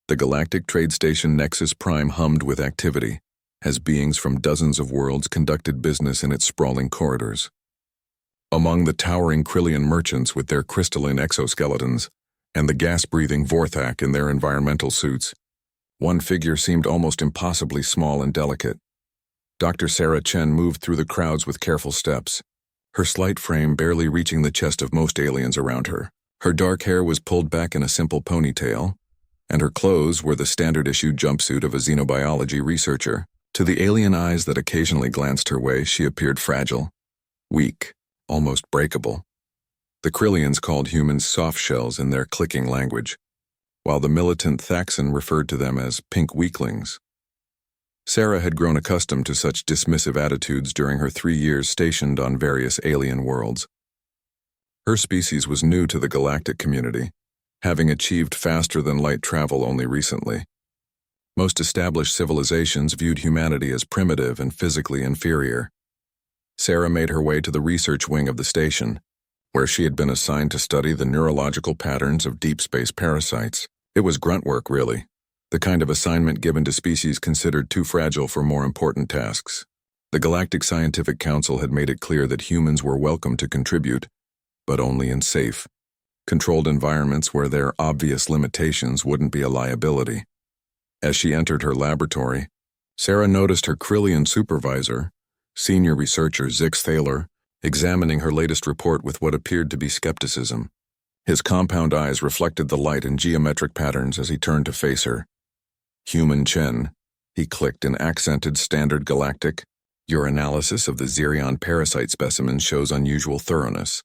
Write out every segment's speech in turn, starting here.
The galactic trade station Nexus Prime hummed with activity, as beings from dozens of worlds conducted business in its sprawling corridors. Among the towering Krillian merchants with their crystalline exoskeletons, and the gas-breathing Vorthak in their environmental suits, one figure seemed almost impossibly small and delicate. Dr. Sarah Chen moved through the crowds with careful steps, her slight frame barely reaching the chest of most aliens around her. Her dark hair was pulled back in a simple ponytail, and her clothes were the standard-issue jumpsuit of a xenobiology researcher. To the alien eyes that occasionally glanced her way, she appeared fragile, weak, almost breakable. The Krillians called humans soft shells in their clicking language, while the militant Thaxan referred to them as pink weaklings. Sarah had grown accustomed to such dismissive attitudes during her 3 years stationed on various alien worlds. Her species was new to the galactic community, having achieved faster-than-light travel only recently. Most established civilizations viewed humanity as primitive and physically inferior. Sarah made her way to the research wing of the station, where she had been assigned to study the neurological patterns of deep space parasites. It was grunt work, really, the kind of assignment given to species considered too fragile for more important tasks. The Galactic Scientific Council had made it clear that humans were welcome to contribute, but only in safe, controlled environments where their obvious limitations wouldn't be a liability. As she entered her laboratory, Sarah noticed her Krillian supervisor, senior researcher Zix Thaler, examining her latest report with what appeared to be skepticism. His compound eyes reflected the light in geometric patterns as he turned to face her. "Human Chen," he clicked in accented Standard Galactic, "your analysis of the Xerion parasite specimen shows unusual thoroughness.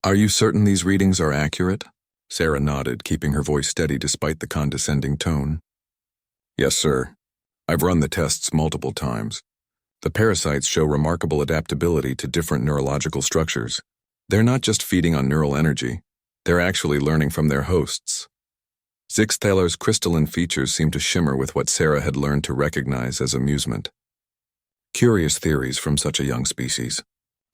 Are you certain these readings are accurate?" Sarah nodded, keeping her voice steady despite the condescending tone. "Yes, sir. I've run the tests multiple times. The parasites show remarkable adaptability to different neurological structures. They're not just feeding on neural energy, they're actually learning from their hosts." Zix Thaler's crystalline features seemed to shimmer with what Sarah had learned to recognize as amusement. Curious theories from such a young species.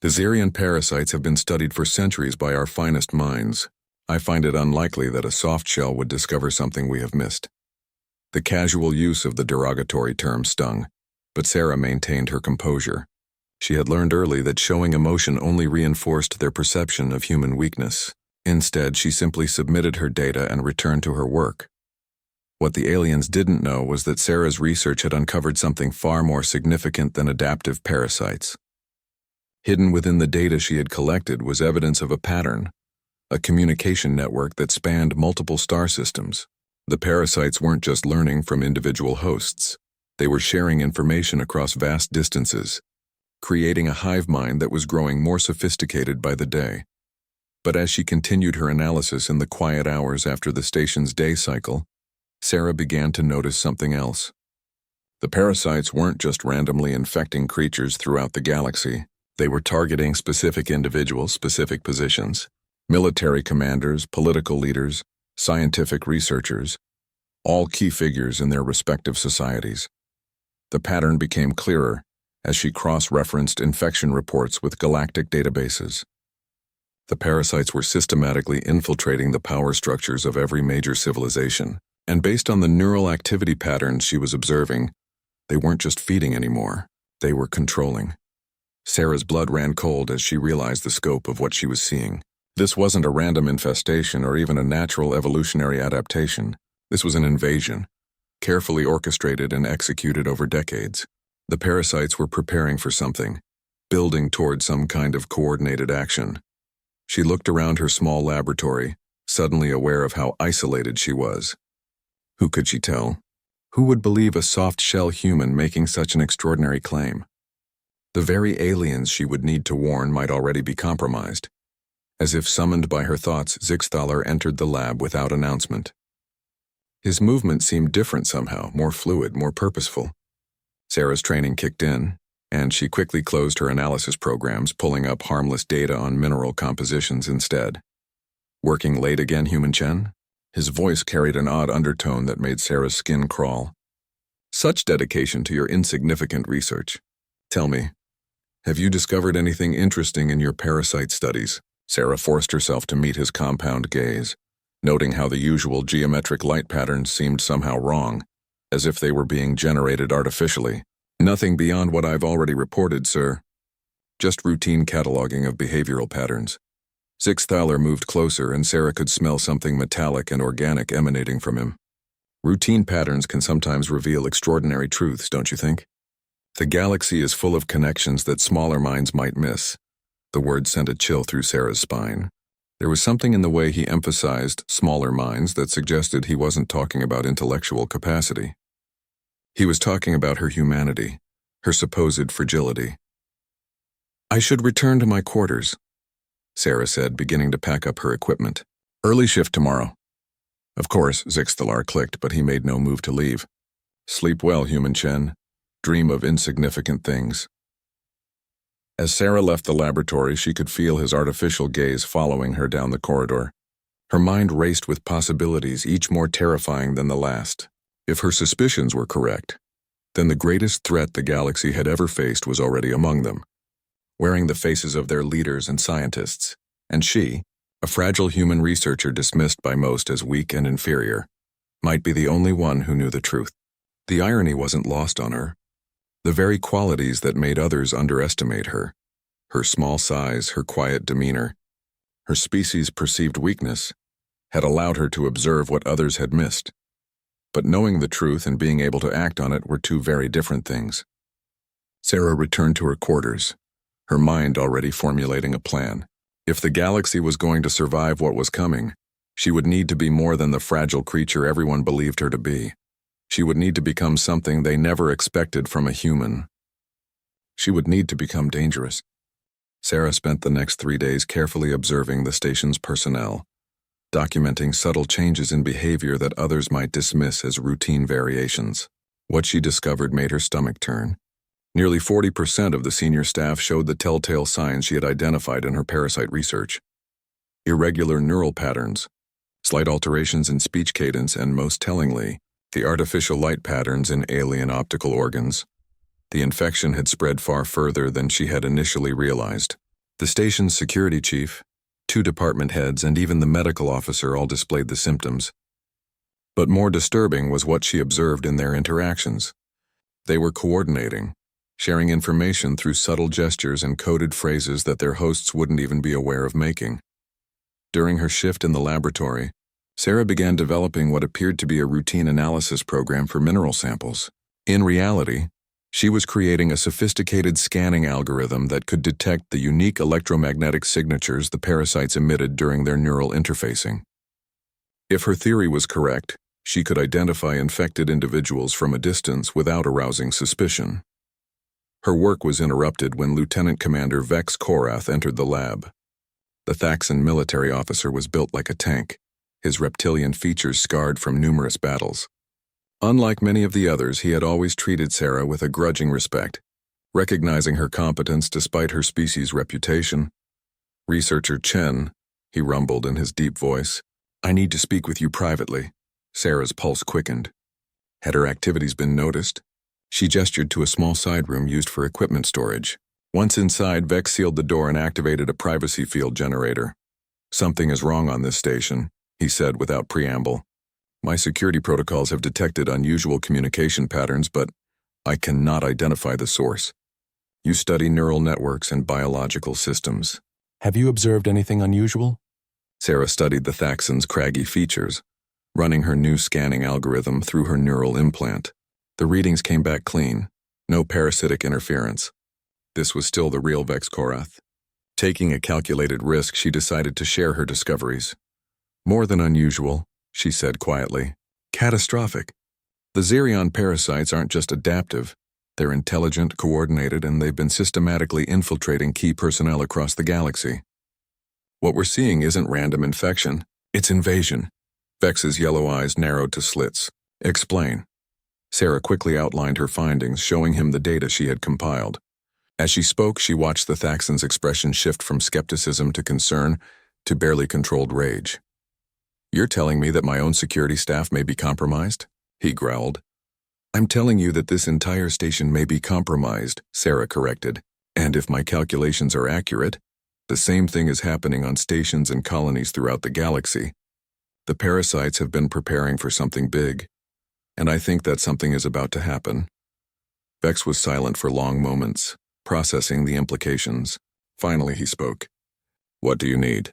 The Xerion parasites have been studied for centuries by our finest minds. I find it unlikely that a soft shell would discover something we have missed. The casual use of the derogatory term stung, but Sarah maintained her composure. She had learned early that showing emotion only reinforced their perception of human weakness. Instead, she simply submitted her data and returned to her work. What the aliens didn't know was that Sarah's research had uncovered something far more significant than adaptive parasites. Hidden within the data she had collected was evidence of a pattern, a communication network that spanned multiple star systems. The parasites weren't just learning from individual hosts. They were sharing information across vast distances, creating a hive mind that was growing more sophisticated by the day. But as she continued her analysis in the quiet hours after the station's day cycle, Sarah began to notice something else. The parasites weren't just randomly infecting creatures throughout the galaxy. They were targeting specific individuals, specific positions, military commanders, political leaders, scientific researchers, all key figures in their respective societies. The pattern became clearer as she cross-referenced infection reports with galactic databases. The parasites were systematically infiltrating the power structures of every major civilization, and based on the neural activity patterns she was observing, they weren't just feeding anymore, they were controlling. Sarah's blood ran cold as she realized the scope of what she was seeing. This wasn't a random infestation or even a natural evolutionary adaptation. This was an invasion, carefully orchestrated and executed over decades. The parasites were preparing for something, building toward some kind of coordinated action. She looked around her small laboratory, suddenly aware of how isolated she was. Who could she tell? Who would believe a soft-shell human making such an extraordinary claim? The very aliens she would need to warn might already be compromised. As if summoned by her thoughts, Zix Thaler entered the lab without announcement. His movement seemed different somehow, more fluid, more purposeful. Sarah's training kicked in, and she quickly closed her analysis programs, pulling up harmless data on mineral compositions instead. "Working late again, Human Chen?" His voice carried an odd undertone that made Sarah's skin crawl. "Such dedication to your insignificant research. Tell me, have you discovered anything interesting in your parasite studies?" Sarah forced herself to meet his compound gaze. noting how the usual geometric light patterns seemed somehow wrong, as if they were being generated artificially. Nothing beyond what I've already reported, sir. Just routine cataloging of behavioral patterns. Zixthaler moved closer, and Sarah could smell something metallic and organic emanating from him. Routine patterns can sometimes reveal extraordinary truths, don't you think? The galaxy is full of connections that smaller minds might miss. The word sent a chill through Sarah's spine. There was something in the way he emphasized smaller minds that suggested he wasn't talking about intellectual capacity. He was talking about her humanity, her supposed fragility. "I should return to my quarters," Sarah said, beginning to pack up her equipment. "Early shift tomorrow." Of course, Zixthalar clicked, but he made no move to leave. Sleep well, human Chen. Dream of insignificant things. As Sarah left the laboratory, she could feel his artificial gaze following her down the corridor. Her mind raced with possibilities, each more terrifying than the last. If her suspicions were correct, then the greatest threat the galaxy had ever faced was already among them, wearing the faces of their leaders and scientists, and she, a fragile human researcher dismissed by most as weak and inferior, might be the only one who knew the truth. The irony wasn't lost on her. The very qualities that made others underestimate her, her small size, her quiet demeanor, her species' perceived weakness, had allowed her to observe what others had missed. But knowing the truth and being able to act on it were two very different things. Sarah returned to her quarters, her mind already formulating a plan. If the galaxy was going to survive what was coming, she would need to be more than the fragile creature everyone believed her to be. She would need to become something they never expected from a human. She would need to become dangerous. Sarah spent the next 3 days carefully observing the station's personnel, documenting subtle changes in behavior that others might dismiss as routine variations. What she discovered made her stomach turn. Nearly 40% of the senior staff showed the telltale signs she had identified in her parasite research. Irregular neural patterns, slight alterations in speech cadence, and most tellingly, the artificial light patterns in alien optical organs. The infection had spread far further than she had initially realized. The station's security chief, 2 department heads, and even the medical officer all displayed the symptoms. But more disturbing was what she observed in their interactions. They were coordinating, sharing information through subtle gestures and coded phrases that their hosts wouldn't even be aware of making. During her shift in the laboratory, Sarah began developing what appeared to be a routine analysis program for mineral samples. In reality, she was creating a sophisticated scanning algorithm that could detect the unique electromagnetic signatures the parasites emitted during their neural interfacing. If her theory was correct, she could identify infected individuals from a distance without arousing suspicion. Her work was interrupted when Lieutenant Commander Vex Korath entered the lab. The Thaxan military officer was built like a tank, his reptilian features scarred from numerous battles. Unlike many of the others, he had always treated Sarah with a grudging respect, recognizing her competence despite her species' reputation. "Researcher Chen," he rumbled in his deep voice, "I need to speak with you privately." Sarah's pulse quickened. Had her activities been noticed? She gestured to a small side room used for equipment storage. Once inside, Vex sealed the door and activated a privacy field generator. "Something is wrong on this station," he said without preamble. "My security protocols have detected unusual communication patterns, but I cannot identify the source. You study neural networks and biological systems. Have you observed anything unusual?" Sarah studied the Thaxan's craggy features, running her new scanning algorithm through her neural implant. The readings came back clean, no parasitic interference. This was still the real Vex Korath. Taking a calculated risk, she decided to share her discoveries. "More than unusual," she said quietly. "Catastrophic. The Xerion parasites aren't just adaptive. They're intelligent, coordinated, and they've been systematically infiltrating key personnel across the galaxy. What we're seeing isn't random infection, it's invasion." Vex's yellow eyes narrowed to slits. "Explain." Sarah quickly outlined her findings, showing him the data she had compiled. As she spoke, she watched the Thaxan's expression shift from skepticism to concern to barely controlled rage. "You're telling me that my own security staff may be compromised?" he growled. "I'm telling you that this entire station may be compromised," Sarah corrected. "And if my calculations are accurate, the same thing is happening on stations and colonies throughout the galaxy." The parasites have been preparing for something big, and I think that something is about to happen. Vex was silent for long moments, processing the implications. Finally, he spoke. What do you need?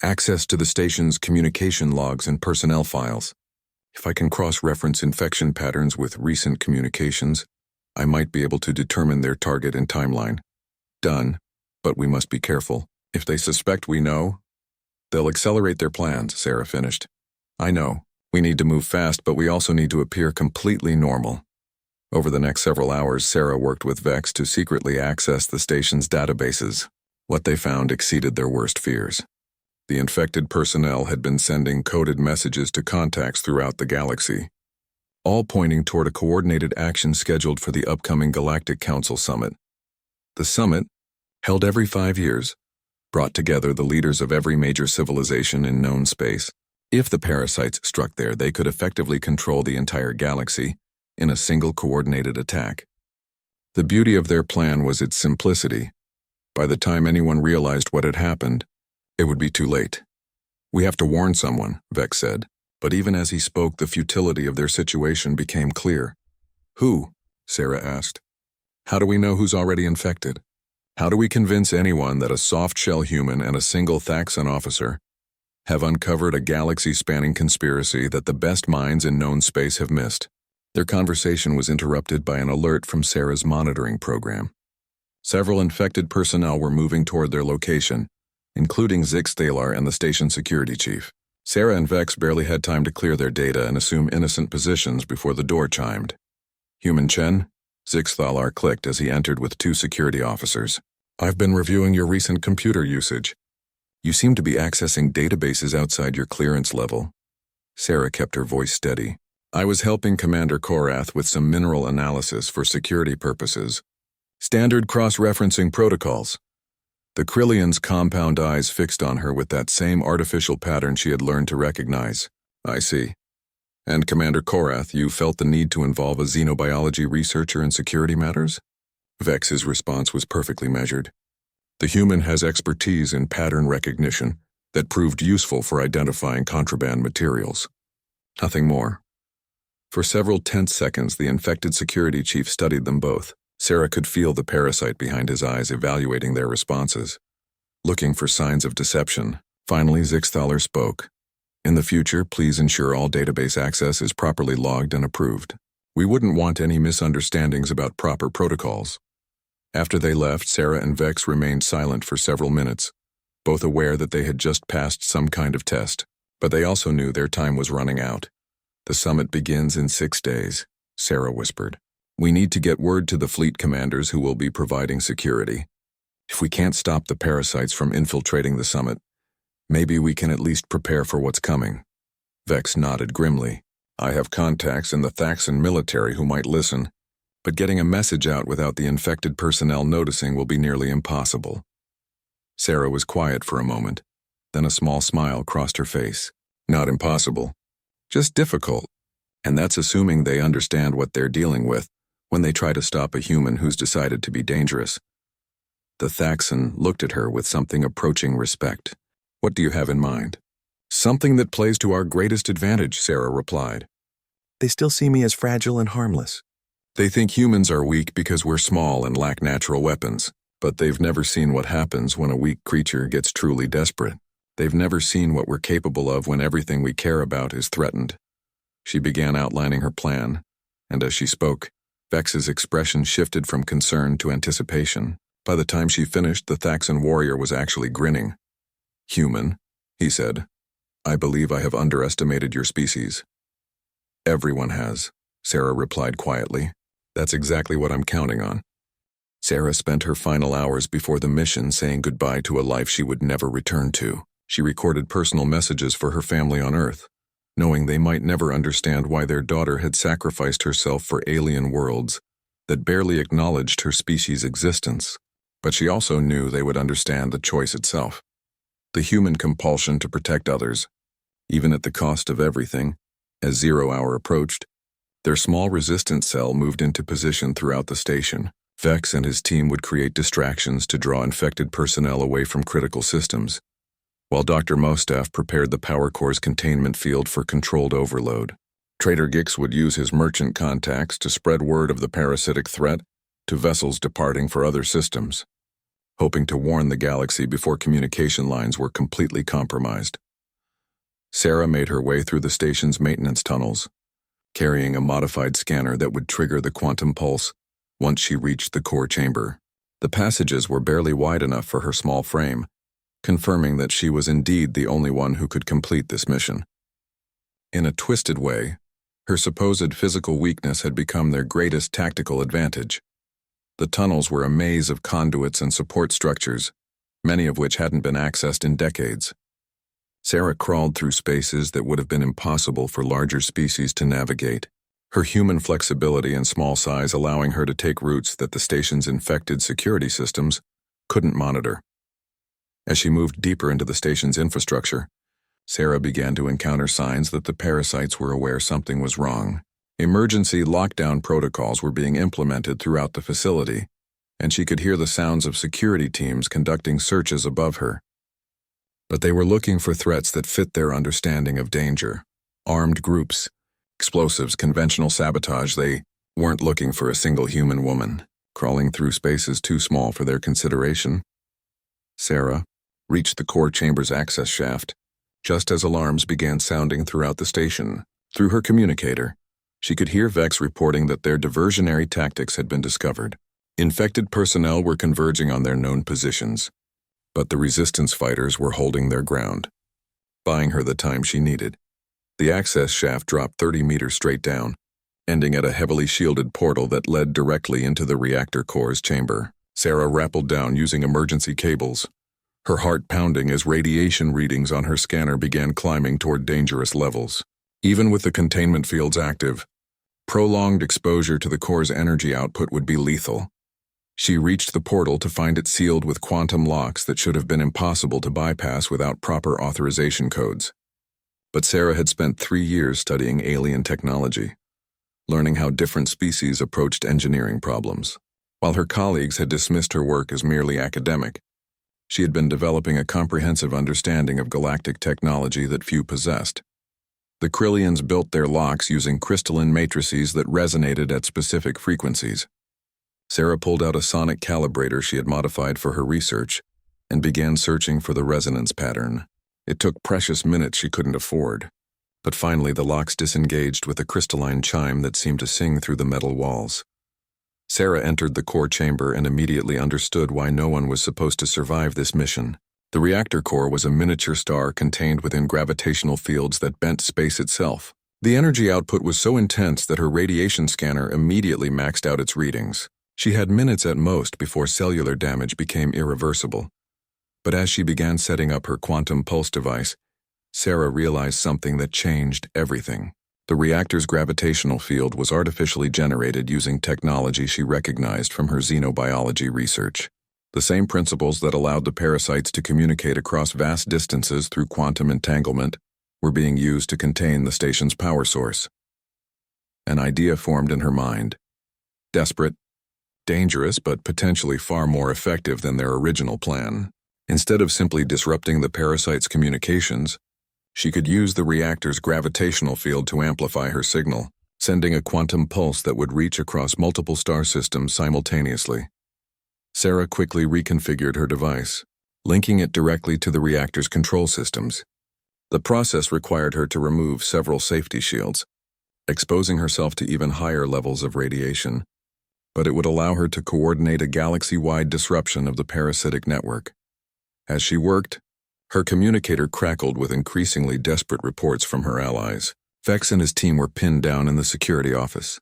Access to the station's communication logs and personnel files. If I can cross-reference infection patterns with recent communications, I might be able to determine their target and timeline. Done, but we must be careful. If they suspect we know, they'll accelerate their plans, Sarah finished. I know. We need to move fast, but we also need to appear completely normal. Over the next several hours, Sarah worked with Vex to secretly access the station's databases. What they found exceeded their worst fears. The infected personnel had been sending coded messages to contacts throughout the galaxy, all pointing toward a coordinated action scheduled for the upcoming Galactic Council Summit. The summit, held every 5 years, brought together the leaders of every major civilization in known space. If the parasites struck there, they could effectively control the entire galaxy in a single coordinated attack. The beauty of their plan was its simplicity. By the time anyone realized what had happened, it would be too late. We have to warn someone, Vex said, but even as he spoke, the futility of their situation became clear. Who? Sarah asked. How do we know who's already infected? How do we convince anyone that a soft-shell human and a single Thaxan officer have uncovered a galaxy-spanning conspiracy that the best minds in known space have missed? Their conversation was interrupted by an alert from Sarah's monitoring program. Several infected personnel were moving toward their location, including Zix Thalar and the station security chief. Sarah and Vex barely had time to clear their data and assume innocent positions before the door chimed. Human Chen? Zix Thalar clicked as he entered with 2 security officers. I've been reviewing your recent computer usage. You seem to be accessing databases outside your clearance level. Sarah kept her voice steady. I was helping Commander Korath with some mineral analysis for security purposes. Standard cross-referencing protocols. The Krillian's compound eyes fixed on her with that same artificial pattern she had learned to recognize. I see. And Commander Korath, you felt the need to involve a xenobiology researcher in security matters? Vex's response was perfectly measured. The human has expertise in pattern recognition that proved useful for identifying contraband materials. Nothing more. For several tense seconds, the infected security chief studied them both. Sarah could feel the parasite behind his eyes evaluating their responses, looking for signs of deception. Finally, Zix Thalar spoke. In the future, please ensure all database access is properly logged and approved. We wouldn't want any misunderstandings about proper protocols. After they left, Sarah and Vex remained silent for several minutes, both aware that they had just passed some kind of test. But they also knew their time was running out. The summit begins in 6 days, Sarah whispered. We need to get word to the fleet commanders who will be providing security. If we can't stop the parasites from infiltrating the summit, maybe we can at least prepare for what's coming. Vex nodded grimly. I have contacts in the Thaxan military who might listen, but getting a message out without the infected personnel noticing will be nearly impossible. Sarah was quiet for a moment. Then a small smile crossed her face. Not impossible, just difficult. And that's assuming they understand what they're dealing with when they try to stop a human who's decided to be dangerous. The Thaxan looked at her with something approaching respect. What do you have in mind? Something that plays to our greatest advantage, Sarah replied. They still see me as fragile and harmless. They think humans are weak because we're small and lack natural weapons, but they've never seen what happens when a weak creature gets truly desperate. They've never seen what we're capable of when everything we care about is threatened. She began outlining her plan, and as she spoke, Vex's expression shifted from concern to anticipation. By the time she finished, the Thaxan warrior was actually grinning. Human, he said, I believe I have underestimated your species. Everyone has, Sarah replied quietly. That's exactly what I'm counting on. Sarah spent her final hours before the mission saying goodbye to a life she would never return to. She recorded personal messages for her family on Earth, knowing they might never understand why their daughter had sacrificed herself for alien worlds that barely acknowledged her species' existence. But she also knew they would understand the choice itself. The human compulsion to protect others, even at the cost of everything. As 0 hour approached, their small resistance cell moved into position throughout the station. Vex and his team would create distractions to draw infected personnel away from critical systems. while Dr. Mostaf prepared the power core's containment field for controlled overload. Trader Gix would use his merchant contacts to spread word of the parasitic threat to vessels departing for other systems, hoping to warn the galaxy before communication lines were completely compromised. Sarah made her way through the station's maintenance tunnels, carrying a modified scanner that would trigger the quantum pulse once she reached the core chamber. The passages were barely wide enough for her small frame, confirming that she was indeed the only one who could complete this mission. In a twisted way, her supposed physical weakness had become their greatest tactical advantage. The tunnels were a maze of conduits and support structures, many of which hadn't been accessed in decades. Sarah crawled through spaces that would have been impossible for larger species to navigate, her human flexibility and small size allowing her to take routes that the station's infected security systems couldn't monitor. As she moved deeper into the station's infrastructure, Sarah began to encounter signs that the parasites were aware something was wrong. Emergency lockdown protocols were being implemented throughout the facility, and she could hear the sounds of security teams conducting searches above her. But they were looking for threats that fit their understanding of danger. Armed groups, explosives, conventional sabotage. They weren't looking for a single human woman, crawling through spaces too small for their consideration. Sarah reached the core chamber's access shaft, just as alarms began sounding throughout the station. Through her communicator, she could hear Vex reporting that their diversionary tactics had been discovered. Infected personnel were converging on their known positions, but the resistance fighters were holding their ground, buying her the time she needed. The access shaft dropped 30 meters straight down, ending at a heavily shielded portal that led directly into the reactor core's chamber. Sarah rappelled down using emergency cables, her heart pounding as radiation readings on her scanner began climbing toward dangerous levels. Even with the containment fields active, prolonged exposure to the core's energy output would be lethal. She reached the portal to find it sealed with quantum locks that should have been impossible to bypass without proper authorization codes. But Sarah had spent 3 years studying alien technology, learning how different species approached engineering problems. While her colleagues had dismissed her work as merely academic, she had been developing a comprehensive understanding of galactic technology that few possessed. The Krillians built their locks using crystalline matrices that resonated at specific frequencies. Sarah pulled out a sonic calibrator she had modified for her research and began searching for the resonance pattern. It took precious minutes she couldn't afford, but finally the locks disengaged with a crystalline chime that seemed to sing through the metal walls. Sarah entered the core chamber and immediately understood why no one was supposed to survive this mission. The reactor core was a miniature star contained within gravitational fields that bent space itself. The energy output was so intense that her radiation scanner immediately maxed out its readings. She had minutes at most before cellular damage became irreversible. But as she began setting up her quantum pulse device, Sarah realized something that changed everything. The reactor's gravitational field was artificially generated using technology she recognized from her xenobiology research. The same principles that allowed the parasites to communicate across vast distances through quantum entanglement were being used to contain the station's power source. An idea formed in her mind. Desperate, dangerous, but potentially far more effective than their original plan. Instead of simply disrupting the parasites' communications, she could use the reactor's gravitational field to amplify her signal, sending a quantum pulse that would reach across multiple star systems simultaneously. Sarah quickly reconfigured her device, linking it directly to the reactor's control systems. The process required her to remove several safety shields, exposing herself to even higher levels of radiation, but it would allow her to coordinate a galaxy-wide disruption of the parasitic network. As she worked, her communicator crackled with increasingly desperate reports from her allies. Vex and his team were pinned down in the security office.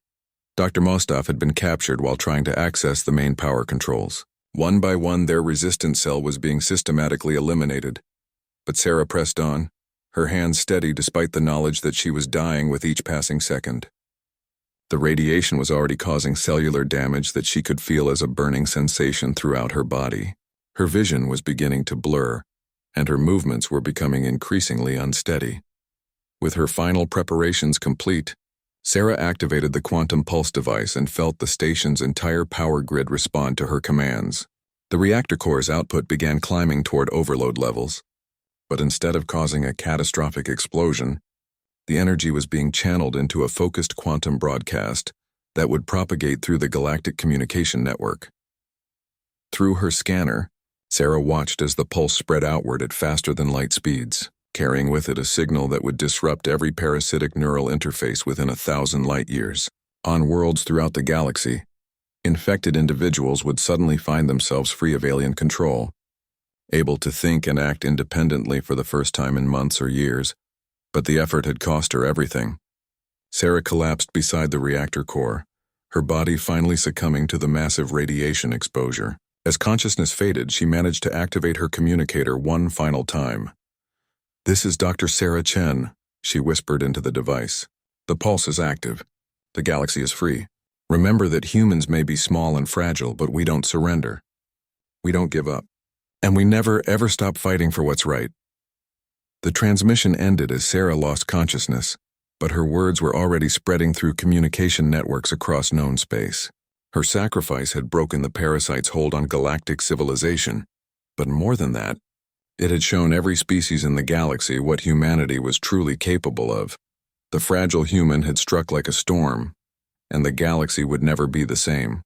Dr. Mostaf had been captured while trying to access the main power controls. One by one, their resistance cell was being systematically eliminated. But Sarah pressed on, her hands steady despite the knowledge that she was dying with each passing second. The radiation was already causing cellular damage that she could feel as a burning sensation throughout her body. Her vision was beginning to blur, and her movements were becoming increasingly unsteady. With her final preparations complete, Sarah activated the quantum pulse device and felt the station's entire power grid respond to her commands. The reactor core's output began climbing toward overload levels, But instead of causing a catastrophic explosion, the energy was being channeled into a focused quantum broadcast that would propagate through the galactic communication network. Through her scanner, Sarah watched as the pulse spread outward at faster-than-light speeds, carrying with it a signal that would disrupt every parasitic neural interface within 1,000 light-years. On worlds throughout the galaxy, infected individuals would suddenly find themselves free of alien control, able to think and act independently for the first time in months or years, but the effort had cost her everything. Sarah collapsed beside the reactor core, her body finally succumbing to the massive radiation exposure. As consciousness faded, she managed to activate her communicator one final time. "This is Dr. Sarah Chen," she whispered into the device. "The pulse is active. The galaxy is free. Remember that humans may be small and fragile, but we don't surrender. We don't give up. And we never, ever stop fighting for what's right." The transmission ended as Sarah lost consciousness, but her words were already spreading through communication networks across known space. Her sacrifice had broken the parasite's hold on galactic civilization, but more than that, it had shown every species in the galaxy what humanity was truly capable of. The fragile human had struck like a storm, and the galaxy would never be the same.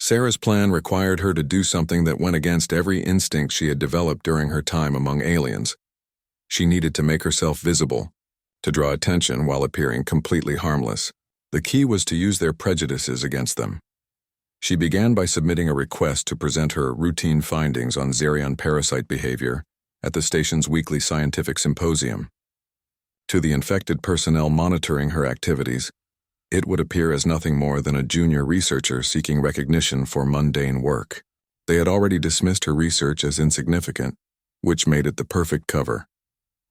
Sarah's plan required her to do something that went against every instinct she had developed during her time among aliens. She needed to make herself visible, to draw attention while appearing completely harmless. The key was to use their prejudices against them. She began by submitting a request to present her routine findings on Xerion parasite behavior at the station's weekly scientific symposium. To the infected personnel monitoring her activities, it would appear as nothing more than a junior researcher seeking recognition for mundane work. They had already dismissed her research as insignificant, which made it the perfect cover.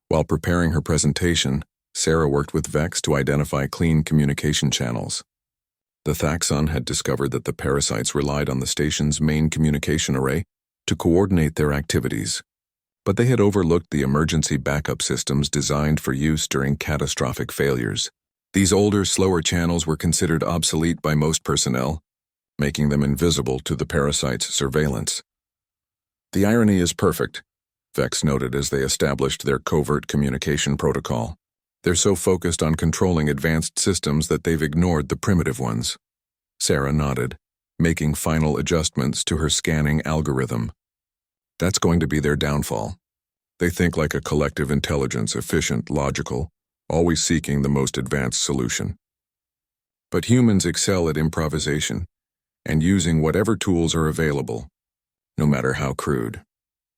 While preparing her presentation, Sarah worked with Vex to identify clean communication channels. The Thaxon had discovered that the parasites relied on the station's main communication array to coordinate their activities, but they had overlooked the emergency backup systems designed for use during catastrophic failures. These older, slower channels were considered obsolete by most personnel, making them invisible to the parasite's surveillance. "The irony is perfect," Vex noted as they established their covert communication protocol. "They're so focused on controlling advanced systems that they've ignored the primitive ones." Sarah nodded, making final adjustments to her scanning algorithm. "That's going to be their downfall. They think like a collective intelligence, efficient, logical, always seeking the most advanced solution. But humans excel at improvisation and using whatever tools are available, no matter how crude."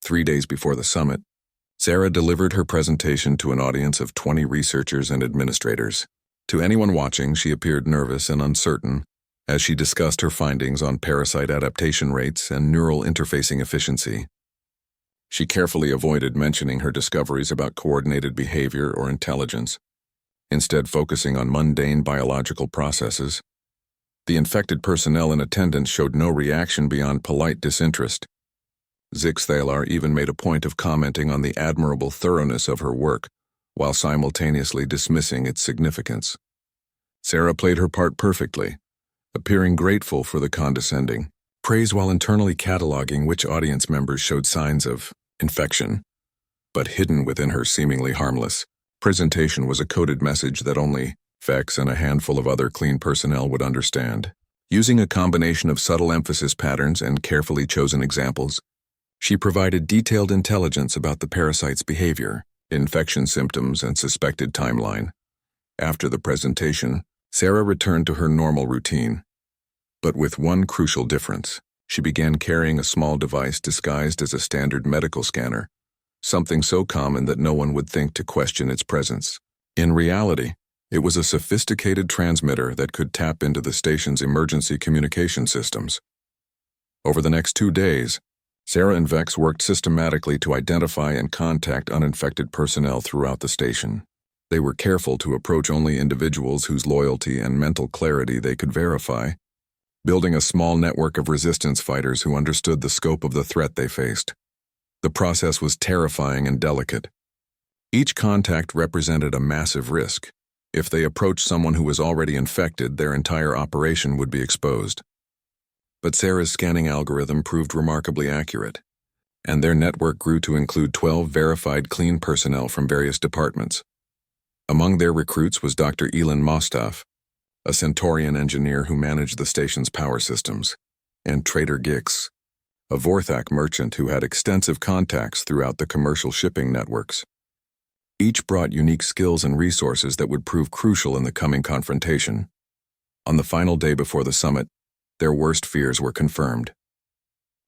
3 days before the summit, Sarah delivered her presentation to an audience of 20 researchers and administrators. To anyone watching, she appeared nervous and uncertain as she discussed her findings on parasite adaptation rates and neural interfacing efficiency. She carefully avoided mentioning her discoveries about coordinated behavior or intelligence, instead focusing on mundane biological processes. The infected personnel in attendance showed no reaction beyond polite disinterest. Zixthalar even made a point of commenting on the admirable thoroughness of her work, while simultaneously dismissing its significance. Sarah played her part perfectly, appearing grateful for the condescending praise while internally cataloging which audience members showed signs of infection. But hidden within her seemingly harmless presentation was a coded message that only Vex and a handful of other clean personnel would understand. Using a combination of subtle emphasis patterns and carefully chosen examples, she provided detailed intelligence about the parasite's behavior, infection symptoms, and suspected timeline. After the presentation, Sarah returned to her normal routine, but with one crucial difference. She began carrying a small device disguised as a standard medical scanner, something so common that no one would think to question its presence. In reality, it was a sophisticated transmitter that could tap into the station's emergency communication systems. Over the next 2 days, Sarah and Vex worked systematically to identify and contact uninfected personnel throughout the station. They were careful to approach only individuals whose loyalty and mental clarity they could verify, building a small network of resistance fighters who understood the scope of the threat they faced. The process was terrifying and delicate. Each contact represented a massive risk. If they approached someone who was already infected, their entire operation would be exposed. But Sarah's scanning algorithm proved remarkably accurate. and their network grew to include 12 verified clean personnel from various departments. Among their recruits was Dr. Elon Mostaf, a Centaurian engineer who managed the station's power systems, and Trader Gix, a Vorthak merchant who had extensive contacts throughout the commercial shipping networks. Each brought unique skills and resources that would prove crucial in the coming confrontation. On the final day before the summit, their worst fears were confirmed.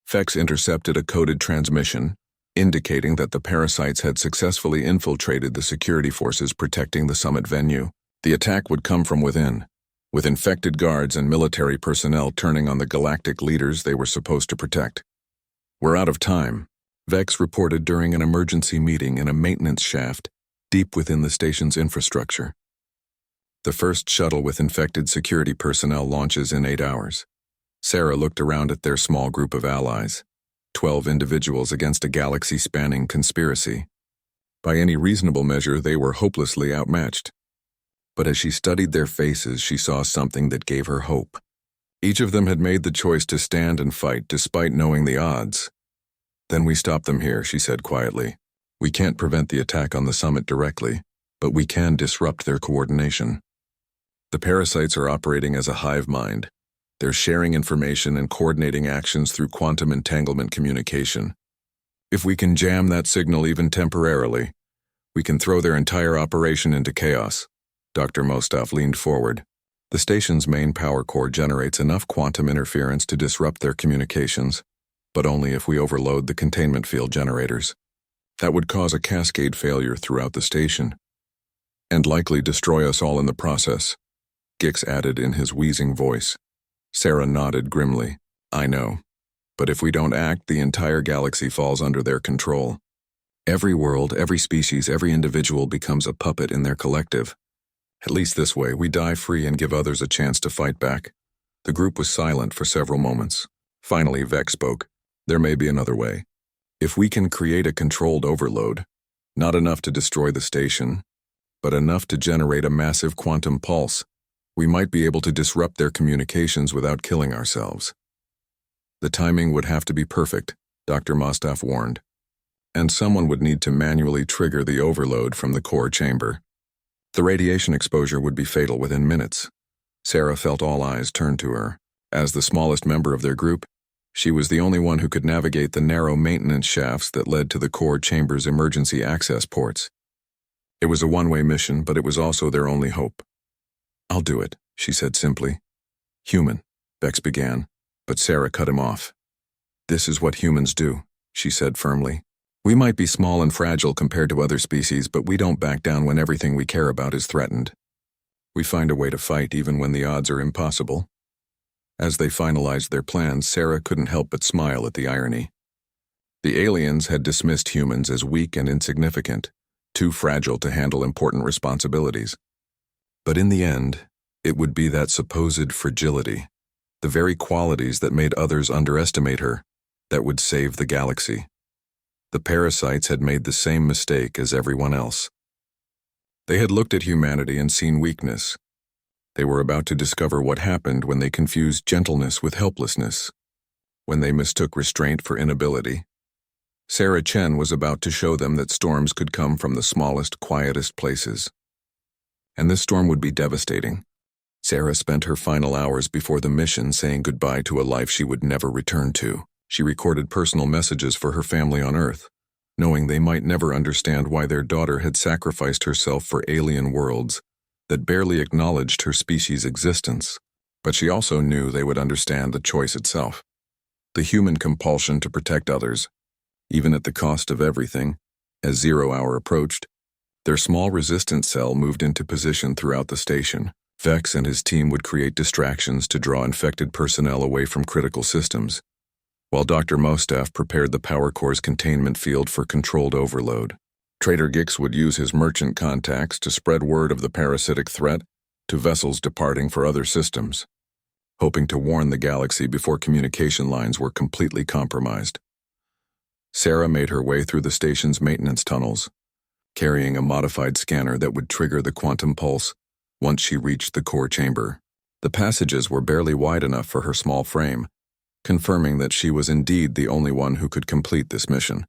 Vex intercepted a coded transmission, indicating that the parasites had successfully infiltrated the security forces protecting the summit venue. The attack would come from within, with infected guards and military personnel turning on the galactic leaders they were supposed to protect. "We're out of time," Vex reported during an emergency meeting in a maintenance shaft deep within the station's infrastructure. The first shuttle with infected security personnel launches in 8 hours. Sarah looked around at their small group of allies, 12 individuals against a galaxy-spanning conspiracy. By any reasonable measure, they were hopelessly outmatched. But as she studied their faces, she saw something that gave her hope. Each of them had made the choice to stand and fight despite knowing the odds. "Then we stop them here," she said quietly. "We can't prevent the attack on the summit directly, but we can disrupt their coordination. The parasites are operating as a hive mind. They're sharing information and coordinating actions through quantum entanglement communication. If we can jam that signal even temporarily, we can throw their entire operation into chaos." Dr. Mostaf leaned forward. "The station's main power core generates enough quantum interference to disrupt their communications, but only if we overload the containment field generators. That would cause a cascade failure throughout the station, and likely destroy us all in the process," Gix added in his wheezing voice. Sarah nodded grimly. "I know. But if we don't act, the entire galaxy falls under their control. Every world, every species, every individual becomes a puppet in their collective. At least this way, we die free and give others a chance to fight back." The group was silent for several moments. Finally, Vex spoke. "There may be another way. If we can create a controlled overload, not enough to destroy the station, but enough to generate a massive quantum pulse, we might be able to disrupt their communications without killing ourselves. The timing would have to be perfect," Dr. Mostaf warned, "and someone would need to manually trigger the overload from the core chamber. The radiation exposure would be fatal within minutes." Sarah felt all eyes turn to her. As the smallest member of their group, she was the only one who could navigate the narrow maintenance shafts that led to the core chamber's emergency access ports. It was a one-way mission, but it was also their only hope. "I'll do it," she said simply. "Human," Vex began, but Sarah cut him off. "This is what humans do," she said firmly. "We might be small and fragile compared to other species, but we don't back down when everything we care about is threatened. We find a way to fight even when the odds are impossible." As they finalized their plans, Sarah couldn't help but smile at the irony. The aliens had dismissed humans as weak and insignificant, too fragile to handle important responsibilities. But in the end, it would be that supposed fragility, the very qualities that made others underestimate her, that would save the galaxy. The parasites had made the same mistake as everyone else. They had looked at humanity and seen weakness. They were about to discover what happened when they confused gentleness with helplessness, when they mistook restraint for inability. Sarah Chen was about to show them that storms could come from the smallest, quietest places. And this storm would be devastating. Sarah spent her final hours before the mission saying goodbye to a life she would never return to. She recorded personal messages for her family on Earth, knowing they might never understand why their daughter had sacrificed herself for alien worlds that barely acknowledged her species' existence. But she also knew they would understand the choice itself. The human compulsion to protect others, even at the cost of everything. As 0 hour approached, their small resistance cell moved into position throughout the station. Vex and his team would create distractions to draw infected personnel away from critical systems, while Dr. Mostaf prepared the power core's containment field for controlled overload. Trader Gix would use his merchant contacts to spread word of the parasitic threat to vessels departing for other systems, hoping to warn the galaxy before communication lines were completely compromised. Sarah made her way through the station's maintenance tunnels, carrying a modified scanner that would trigger the quantum pulse once she reached the core chamber. The passages were barely wide enough for her small frame, confirming that she was indeed the only one who could complete this mission.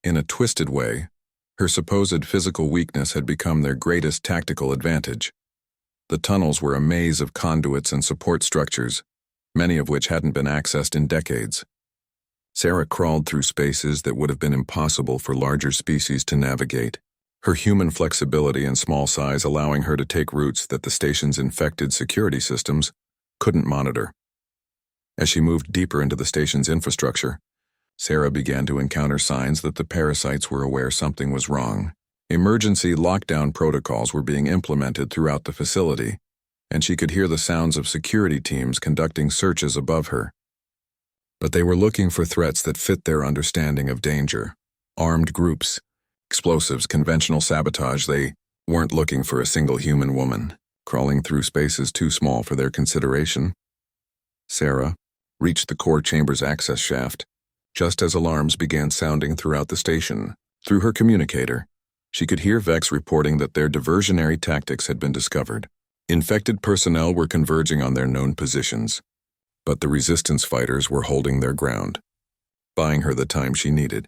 In a twisted way, her supposed physical weakness had become their greatest tactical advantage. The tunnels were a maze of conduits and support structures, many of which hadn't been accessed in decades. Sarah crawled through spaces that would have been impossible for larger species to navigate, her human flexibility and small size allowing her to take routes that the station's infected security systems couldn't monitor. As she moved deeper into the station's infrastructure, Sarah began to encounter signs that the parasites were aware something was wrong. Emergency lockdown protocols were being implemented throughout the facility, and she could hear the sounds of security teams conducting searches above her. But they were looking for threats that fit their understanding of danger. Armed groups, explosives, conventional sabotage. They weren't looking for a single human woman, crawling through spaces too small for their consideration. Sarah reached the core chamber's access shaft, just as alarms began sounding throughout the station. Through her communicator, she could hear Vex reporting that their diversionary tactics had been discovered. Infected personnel were converging on their known positions, but the resistance fighters were holding their ground, buying her the time she needed.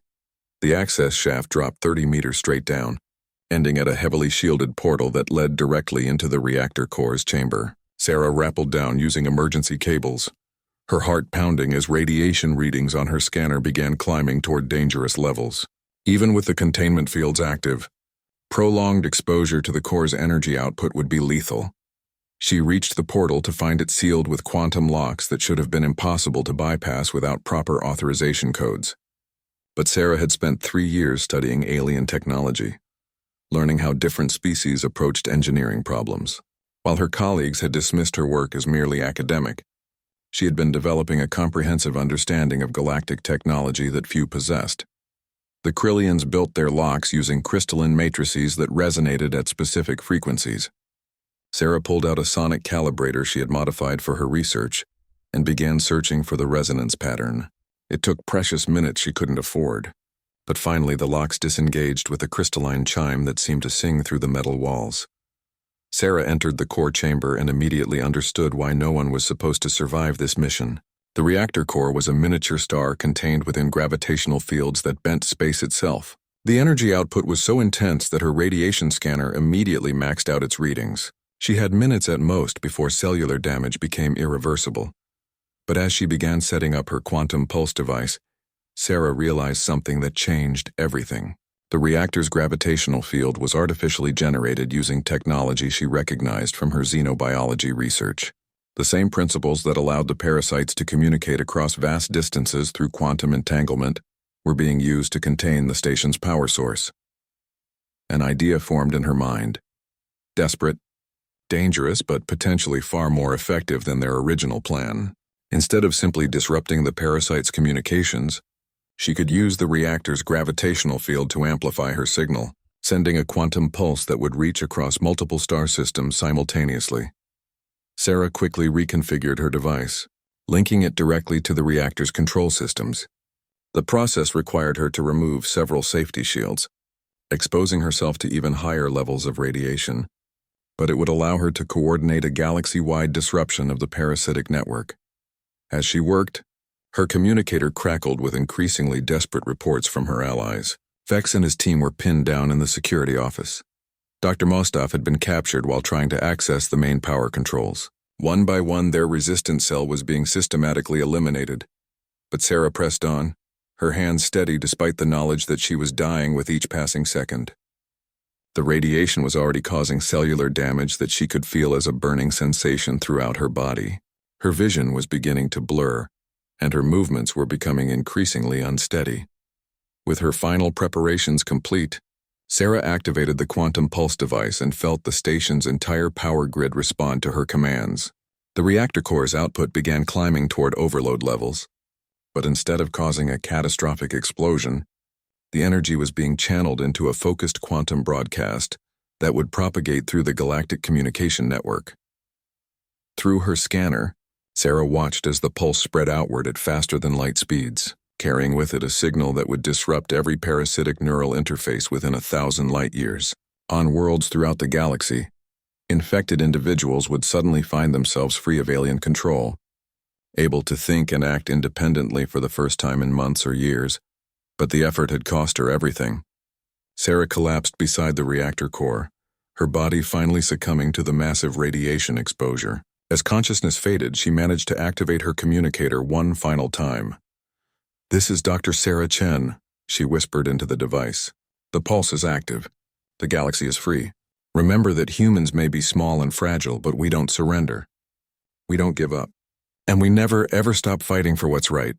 The access shaft dropped 30 meters straight down, ending at a heavily shielded portal that led directly into the reactor core's chamber. Sarah rappelled down using emergency cables, her heart pounding as radiation readings on her scanner began climbing toward dangerous levels. Even with the containment fields active, prolonged exposure to the core's energy output would be lethal. She reached the portal to find it sealed with quantum locks that should have been impossible to bypass without proper authorization codes. But Sarah had spent 3 years studying alien technology, learning how different species approached engineering problems. While her colleagues had dismissed her work as merely academic, she had been developing a comprehensive understanding of galactic technology that few possessed. The Krillians built their locks using crystalline matrices that resonated at specific frequencies. Sarah pulled out a sonic calibrator she had modified for her research and began searching for the resonance pattern. It took precious minutes she couldn't afford, but finally the locks disengaged with a crystalline chime that seemed to sing through the metal walls. Sarah entered the core chamber and immediately understood why no one was supposed to survive this mission. The reactor core was a miniature star contained within gravitational fields that bent space itself. The energy output was so intense that her radiation scanner immediately maxed out its readings. She had minutes at most before cellular damage became irreversible. But as she began setting up her quantum pulse device, Sarah realized something that changed everything. The reactor's gravitational field was artificially generated using technology she recognized from her xenobiology research. The same principles that allowed the parasites to communicate across vast distances through quantum entanglement were being used to contain the station's power source. An idea formed in her mind. Desperate, dangerous, but potentially far more effective than their original plan. Instead of simply disrupting the parasites' communications, she could use the reactor's gravitational field to amplify her signal, sending a quantum pulse that would reach across multiple star systems simultaneously. Sarah quickly reconfigured her device, linking it directly to the reactor's control systems. The process required her to remove several safety shields, exposing herself to even higher levels of radiation, but it would allow her to coordinate a galaxy-wide disruption of the parasitic network. As she worked, her communicator crackled with increasingly desperate reports from her allies. Vex and his team were pinned down in the security office. Dr. Mostov had been captured while trying to access the main power controls. One by one, their resistance cell was being systematically eliminated. But Sarah pressed on, her hands steady despite the knowledge that she was dying with each passing second. The radiation was already causing cellular damage that she could feel as a burning sensation throughout her body. Her vision was beginning to blur, and her movements were becoming increasingly unsteady. With her final preparations complete, Sarah activated the quantum pulse device and felt the station's entire power grid respond to her commands. The reactor core's output began climbing toward overload levels, but instead of causing a catastrophic explosion, the energy was being channeled into a focused quantum broadcast that would propagate through the galactic communication network. Through her scanner, Sarah watched as the pulse spread outward at faster than light speeds, carrying with it a signal that would disrupt every parasitic neural interface within 1,000 light-years. On worlds throughout the galaxy, infected individuals would suddenly find themselves free of alien control, able to think and act independently for the first time in months or years, but the effort had cost her everything. Sarah collapsed beside the reactor core, her body finally succumbing to the massive radiation exposure. As consciousness faded, she managed to activate her communicator one final time. "This is Dr. Sarah Chen," she whispered into the device. "The pulse is active. The galaxy is free. Remember that humans may be small and fragile, but we don't surrender. We don't give up. And we never, ever stop fighting for what's right."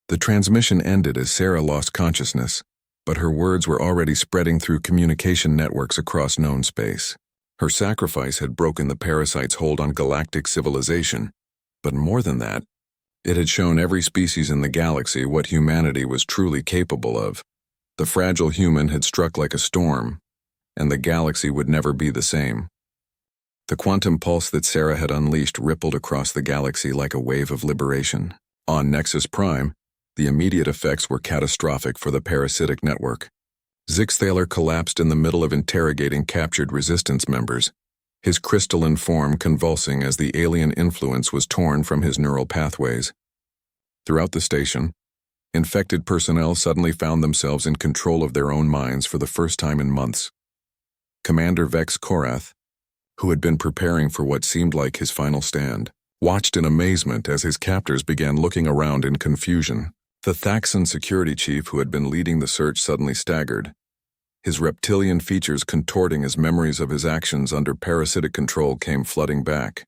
The transmission ended as Sarah lost consciousness, but her words were already spreading through communication networks across known space. Her sacrifice had broken the parasite's hold on galactic civilization, but more than that, it had shown every species in the galaxy what humanity was truly capable of. The fragile human had struck like a storm, and the galaxy would never be the same. The quantum pulse that Sarah had unleashed rippled across the galaxy like a wave of liberation. On Nexus Prime, the immediate effects were catastrophic for the parasitic network. Zixthaler collapsed in the middle of interrogating captured resistance members, his crystalline form convulsing as the alien influence was torn from his neural pathways. Throughout the station, infected personnel suddenly found themselves in control of their own minds for the first time in months. Commander Vex Korath, who had been preparing for what seemed like his final stand, watched in amazement as his captors began looking around in confusion. The Thaxan security chief who had been leading the search suddenly staggered, his reptilian features contorting as memories of his actions under parasitic control came flooding back.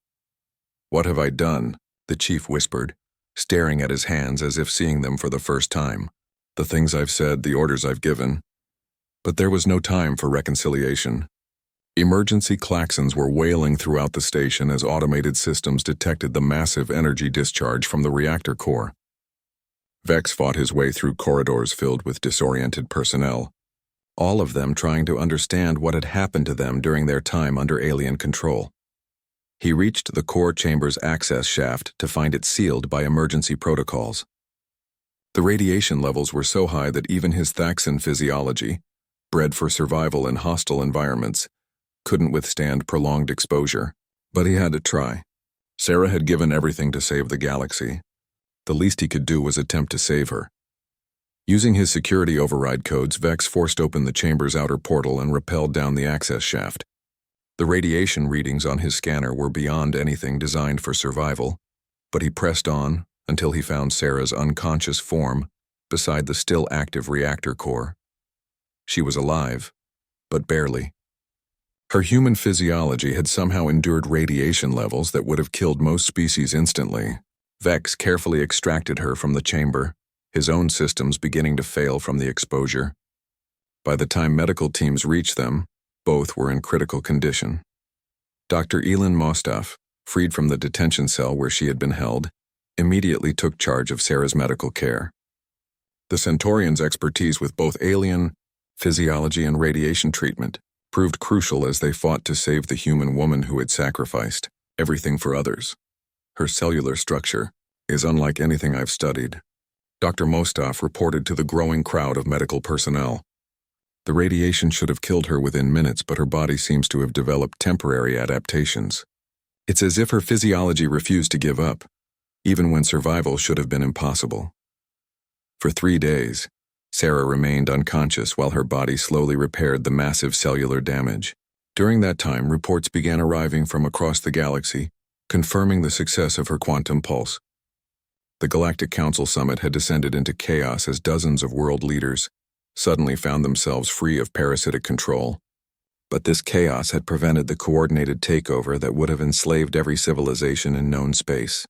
"What have I done?" the chief whispered, staring at his hands as if seeing them for the first time. "The things I've said, the orders I've given." But there was no time for reconciliation. Emergency klaxons were wailing throughout the station as automated systems detected the massive energy discharge from the reactor core. Vex fought his way through corridors filled with disoriented personnel, all of them trying to understand what had happened to them during their time under alien control. He reached the core chamber's access shaft to find it sealed by emergency protocols. The radiation levels were so high that even his Thaxan physiology, bred for survival in hostile environments, couldn't withstand prolonged exposure. But he had to try. Sarah had given everything to save the galaxy. The least he could do was attempt to save her. Using his security override codes, Vex forced open the chamber's outer portal and rappelled down the access shaft. The radiation readings on his scanner were beyond anything designed for survival, but he pressed on until he found Sarah's unconscious form beside the still active reactor core. She was alive, but barely. Her human physiology had somehow endured radiation levels that would have killed most species instantly. Vex carefully extracted her from the chamber, his own systems beginning to fail from the exposure. By the time medical teams reached them, both were in critical condition. Dr. Elin Mostaf, freed from the detention cell where she had been held, immediately took charge of Sarah's medical care. The Centaurians' expertise with both alien physiology and radiation treatment proved crucial as they fought to save the human woman who had sacrificed everything for others. Her cellular structure is unlike anything I've studied, Dr. Mostaf reported to the growing crowd of medical personnel. The radiation should have killed her within minutes, but her body seems to have developed temporary adaptations. It's as if her physiology refused to give up, even when survival should have been impossible. For 3 days, Sarah remained unconscious while her body slowly repaired the massive cellular damage. During that time, reports began arriving from across the galaxy, confirming the success of her quantum pulse. The Galactic Council Summit had descended into chaos as dozens of world leaders suddenly found themselves free of parasitic control. But this chaos had prevented the coordinated takeover that would have enslaved every civilization in known space.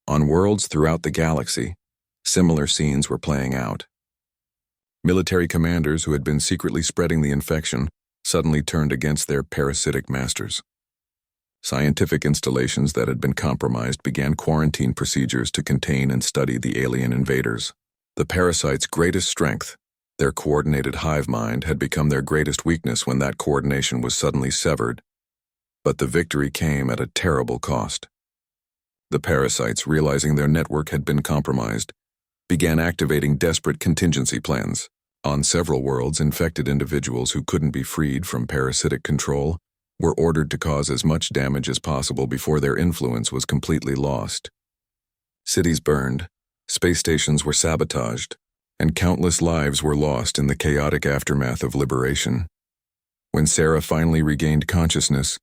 On worlds throughout the galaxy, similar scenes were playing out. Military commanders who had been secretly spreading the infection suddenly turned against their parasitic masters. Scientific installations that had been compromised began quarantine procedures to contain and study the alien invaders. The parasite's greatest strength, their coordinated hive mind, had become their greatest weakness when that coordination was suddenly severed. But the victory came at a terrible cost. The parasites, realizing their network had been compromised, began activating desperate contingency plans. On several worlds, infected individuals who couldn't be freed from parasitic control were ordered to cause as much damage as possible before their influence was completely lost. Cities burned, space stations were sabotaged, and countless lives were lost in the chaotic aftermath of liberation. When Sarah finally regained consciousness,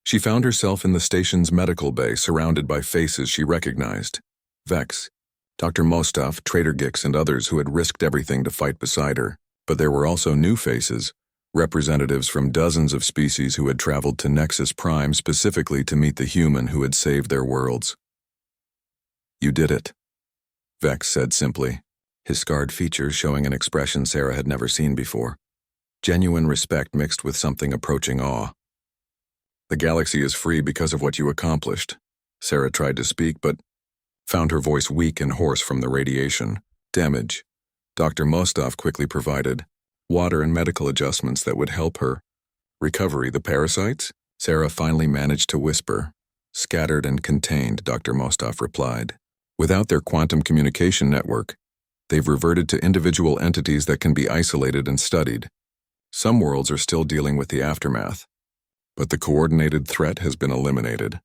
she found herself in the station's medical bay surrounded by faces she recognized. Vex, Dr. Mostov, Trader Gix, and others who had risked everything to fight beside her. But there were also new faces, representatives from dozens of species who had traveled to Nexus Prime specifically to meet the human who had saved their worlds. "You did it," Vex said simply, his scarred features showing an expression Sarah had never seen before. Genuine respect mixed with something approaching awe. "The galaxy is free because of what you accomplished." Sarah tried to speak, but found her voice weak and hoarse from the radiation. Damage. Dr. Mostov quickly provided water and medical adjustments that would help her. "Recovery, the parasites?" Sarah finally managed to whisper. "Scattered and contained," Dr. Mostov replied. "Without their quantum communication network, they've reverted to individual entities that can be isolated and studied. Some worlds are still dealing with the aftermath, but the coordinated threat has been eliminated."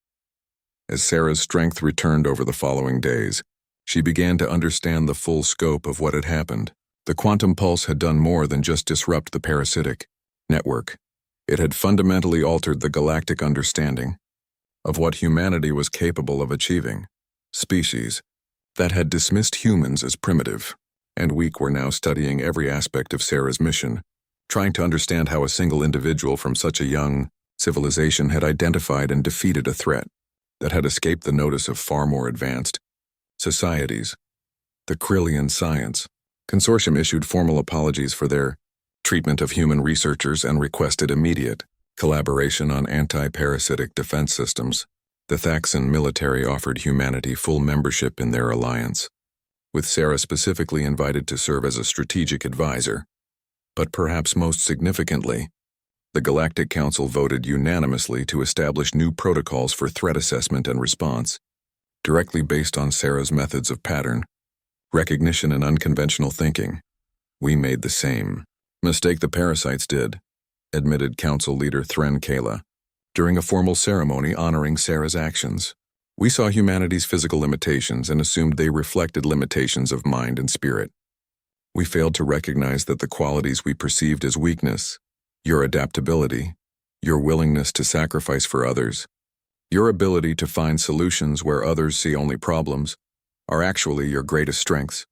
As Sarah's strength returned over the following days, she began to understand the full scope of what had happened. The quantum pulse had done more than just disrupt the parasitic network. It had fundamentally altered the galactic understanding of what humanity was capable of achieving. Species that had dismissed humans as primitive and weak were now studying every aspect of Sarah's mission, trying to understand how a single individual from such a young civilization had identified and defeated a threat that had escaped the notice of far more advanced societies. The Krillian Science Consortium issued formal apologies for their treatment of human researchers and requested immediate collaboration on anti-parasitic defense systems. The Thaxan military offered humanity full membership in their alliance, with Sarah specifically invited to serve as a strategic advisor. But perhaps most significantly, the Galactic Council voted unanimously to establish new protocols for threat assessment and response, directly based on Sarah's methods of pattern recognition and unconventional thinking. "We made the same mistake the parasites did," admitted Council Leader Thren Kayla, during a formal ceremony honoring Sarah's actions. "We saw humanity's physical limitations and assumed they reflected limitations of mind and spirit. We failed to recognize that the qualities we perceived as weakness, your adaptability, your willingness to sacrifice for others, your ability to find solutions where others see only problems, are actually your greatest strengths."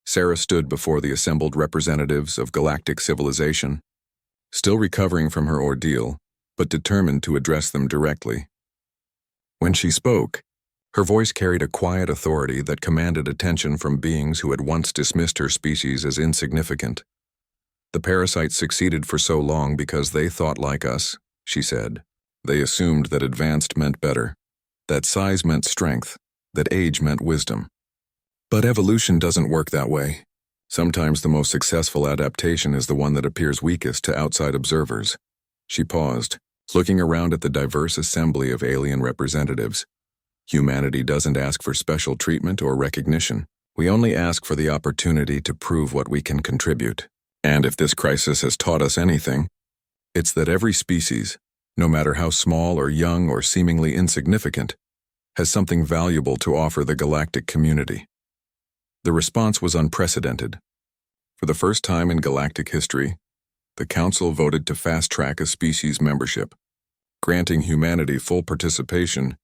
Sarah stood before the assembled representatives of galactic civilization, still recovering from her ordeal, but determined to address them directly. When she spoke, her voice carried a quiet authority that commanded attention from beings who had once dismissed her species as insignificant. "The parasites succeeded for so long because they thought like us," she said. "They assumed that advanced meant better, that size meant strength, that age meant wisdom. But evolution doesn't work that way. Sometimes the most successful adaptation is the one that appears weakest to outside observers." She paused, looking around at the diverse assembly of alien representatives. "Humanity doesn't ask for special treatment or recognition. We only ask for the opportunity to prove what we can contribute. And if this crisis has taught us anything, it's that every species, no matter how small or young or seemingly insignificant, has something valuable to offer the galactic community." The response was unprecedented. For the first time in galactic history, the Council voted to fast-track a species membership, granting humanity full participation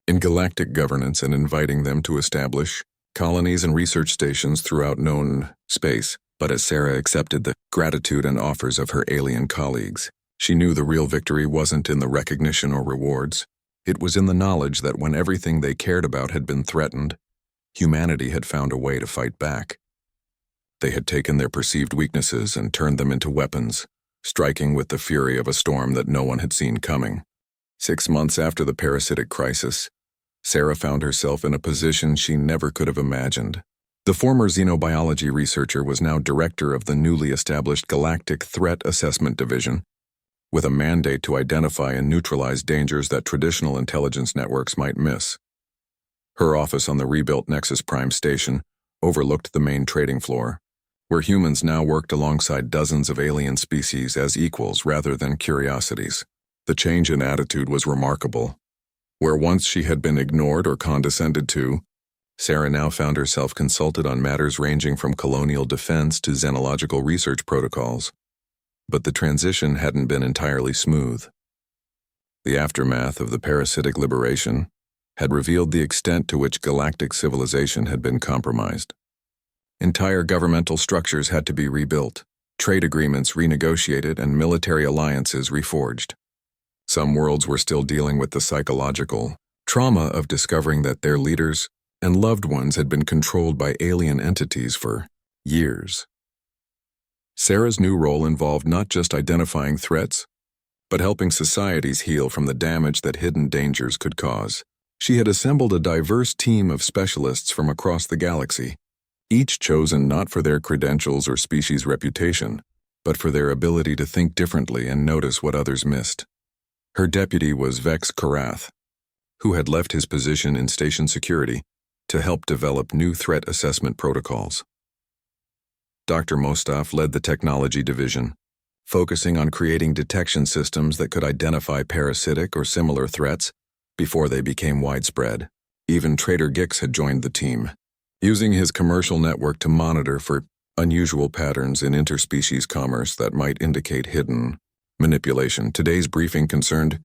in galactic governance and inviting them to establish colonies and research stations throughout known space. But as Sarah accepted the gratitude and offers of her alien colleagues, she knew the real victory wasn't in the recognition or rewards. It was in the knowledge that when everything they cared about had been threatened, humanity had found a way to fight back. They had taken their perceived weaknesses and turned them into weapons, striking with the fury of a storm that no one had seen coming. 6 months after the parasitic crisis, Sarah found herself in a position she never could have imagined. The former xenobiology researcher was now director of the newly established Galactic Threat Assessment Division, with a mandate to identify and neutralize dangers that traditional intelligence networks might miss. Her office on the rebuilt Nexus Prime station overlooked the main trading floor, where humans now worked alongside dozens of alien species as equals rather than curiosities. The change in attitude was remarkable. Where once she had been ignored or condescended to, Sarah now found herself consulted on matters ranging from colonial defense to xenological research protocols. But the transition hadn't been entirely smooth. The aftermath of the parasitic liberation had revealed the extent to which galactic civilization had been compromised. Entire governmental structures had to be rebuilt, trade agreements renegotiated, and military alliances reforged. Some worlds were still dealing with the psychological trauma of discovering that their leaders and loved ones had been controlled by alien entities for years. Sarah's new role involved not just identifying threats, but helping societies heal from the damage that hidden dangers could cause. She had assembled a diverse team of specialists from across the galaxy, each chosen not for their credentials or species reputation, but for their ability to think differently and notice what others missed. Her deputy was Vex Karath, who had left his position in station security to help develop new threat assessment protocols. Dr. Mostaf led the technology division, focusing on creating detection systems that could identify parasitic or similar threats before they became widespread. Even Trader Gix had joined the team, using his commercial network to monitor for unusual patterns in interspecies commerce that might indicate hidden manipulation. Today's briefing concerned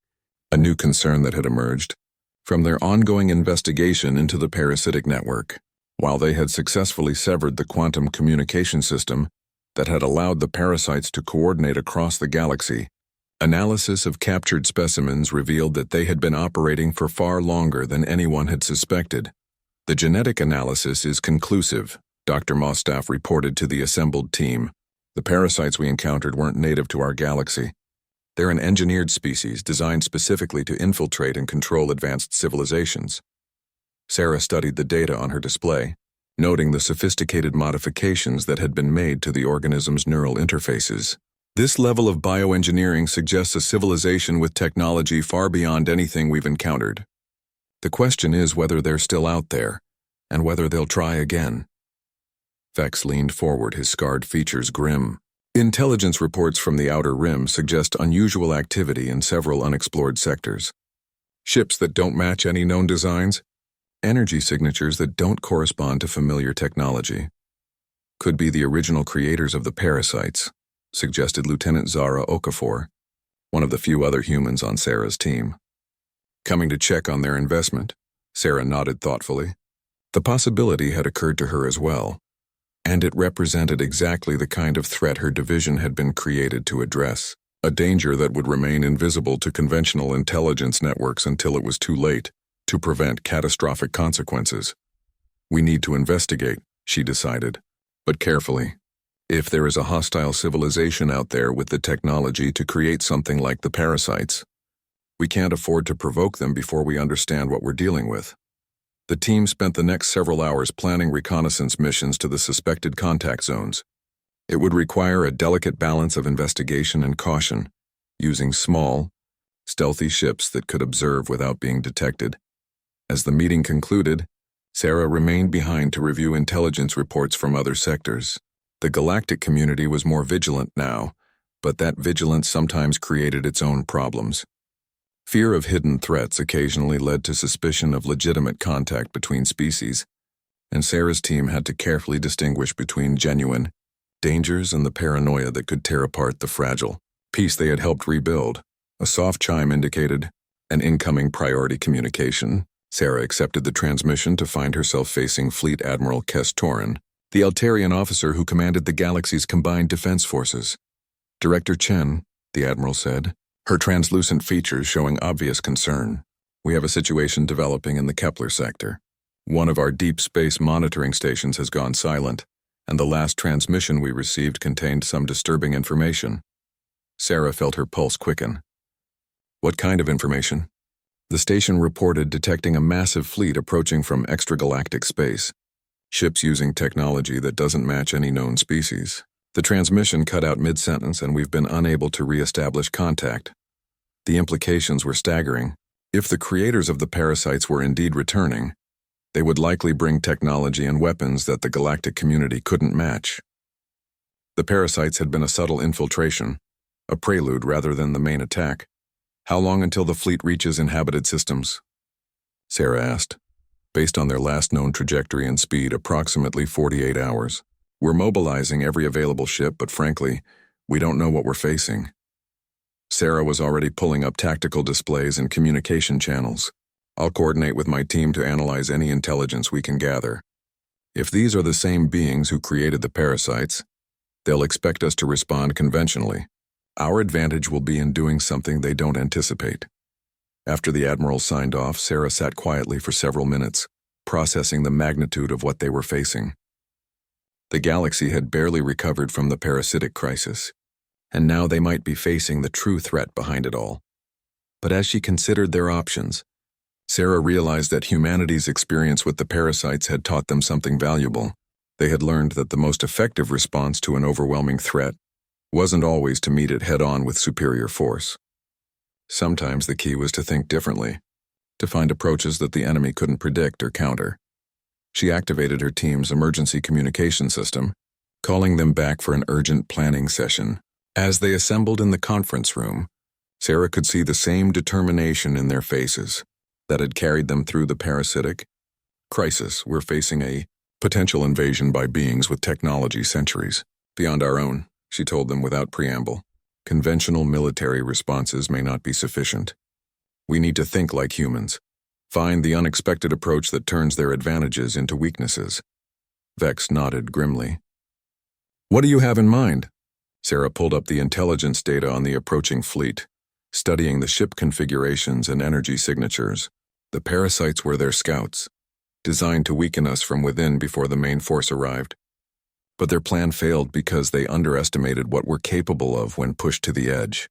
a new concern that had emerged from their ongoing investigation into the parasitic network. While they had successfully severed the quantum communication system that had allowed the parasites to coordinate across the galaxy, analysis of captured specimens revealed that they had been operating for far longer than anyone had suspected. The genetic analysis is conclusive, Dr. Mostaf reported to the assembled team. The parasites we encountered weren't native to our galaxy. They're an engineered species designed specifically to infiltrate and control advanced civilizations. Sarah studied the data on her display, noting the sophisticated modifications that had been made to the organism's neural interfaces. This level of bioengineering suggests a civilization with technology far beyond anything we've encountered. The question is whether they're still out there, and whether they'll try again. Vex leaned forward, his scarred features grim. Intelligence reports from the Outer Rim suggest unusual activity in several unexplored sectors. Ships that don't match any known designs, energy signatures that don't correspond to familiar technology. Could be the original creators of the parasites, suggested Lieutenant Zara Okafor, one of the few other humans on Sarah's team. Coming to check on their investment, Sarah nodded thoughtfully. The possibility had occurred to her as well, and it represented exactly the kind of threat her division had been created to address, a danger that would remain invisible to conventional intelligence networks until it was too late to prevent catastrophic consequences. We need to investigate, she decided, but carefully. If there is a hostile civilization out there with the technology to create something like the parasites, we can't afford to provoke them before we understand what we're dealing with. The team spent the next several hours planning reconnaissance missions to the suspected contact zones. It would require a delicate balance of investigation and caution, using small, stealthy ships that could observe without being detected. As the meeting concluded, Sarah remained behind to review intelligence reports from other sectors. The galactic community was more vigilant now, but that vigilance sometimes created its own problems. Fear of hidden threats occasionally led to suspicion of legitimate contact between species, and Sarah's team had to carefully distinguish between genuine dangers and the paranoia that could tear apart the fragile peace they had helped rebuild. A soft chime indicated an incoming priority communication. Sarah accepted the transmission to find herself facing Fleet Admiral Kes Torin, the Altarian officer who commanded the galaxy's combined defense forces. Director Chen, the Admiral said, her translucent features showing obvious concern. We have a situation developing in the Kepler sector. One of our deep space monitoring stations has gone silent, and the last transmission we received contained some disturbing information. Sarah felt her pulse quicken. What kind of information? The station reported detecting a massive fleet approaching from extragalactic space, ships using technology that doesn't match any known species. The transmission cut out mid-sentence and we've been unable to re-establish contact. The implications were staggering. If the creators of the parasites were indeed returning, they would likely bring technology and weapons that the galactic community couldn't match. The parasites had been a subtle infiltration, a prelude rather than the main attack. How long until the fleet reaches inhabited systems? Sarah asked. based on their last known trajectory and speed, approximately 48 hours. We're mobilizing every available ship, but frankly, we don't know what we're facing. Sarah was already pulling up tactical displays and communication channels. I'll coordinate with my team to analyze any intelligence we can gather. If these are the same beings who created the parasites, they'll expect us to respond conventionally. Our advantage will be in doing something they don't anticipate. After the Admiral signed off, Sarah sat quietly for several minutes, processing the magnitude of what they were facing. The galaxy had barely recovered from the parasitic crisis, and now they might be facing the true threat behind it all. But as she considered their options, Sarah realized that humanity's experience with the parasites had taught them something valuable. They had learned that the most effective response to an overwhelming threat wasn't always to meet it head-on with superior force. Sometimes the key was to think differently, to find approaches that the enemy couldn't predict or counter. She activated her team's emergency communication system, calling them back for an urgent planning session. As they assembled in the conference room, Sarah could see the same determination in their faces that had carried them through the parasitic crisis. We're facing a potential invasion by beings with technology centuries beyond our own, she told them without preamble. Conventional military responses may not be sufficient. We need to think like humans, find the unexpected approach that turns their advantages into weaknesses. Vex nodded grimly. What do you have in mind? Sarah pulled up the intelligence data on the approaching fleet, studying the ship configurations and energy signatures. The parasites were their scouts, designed to weaken us from within before the main force arrived. But their plan failed because they underestimated what we're capable of when pushed to the edge.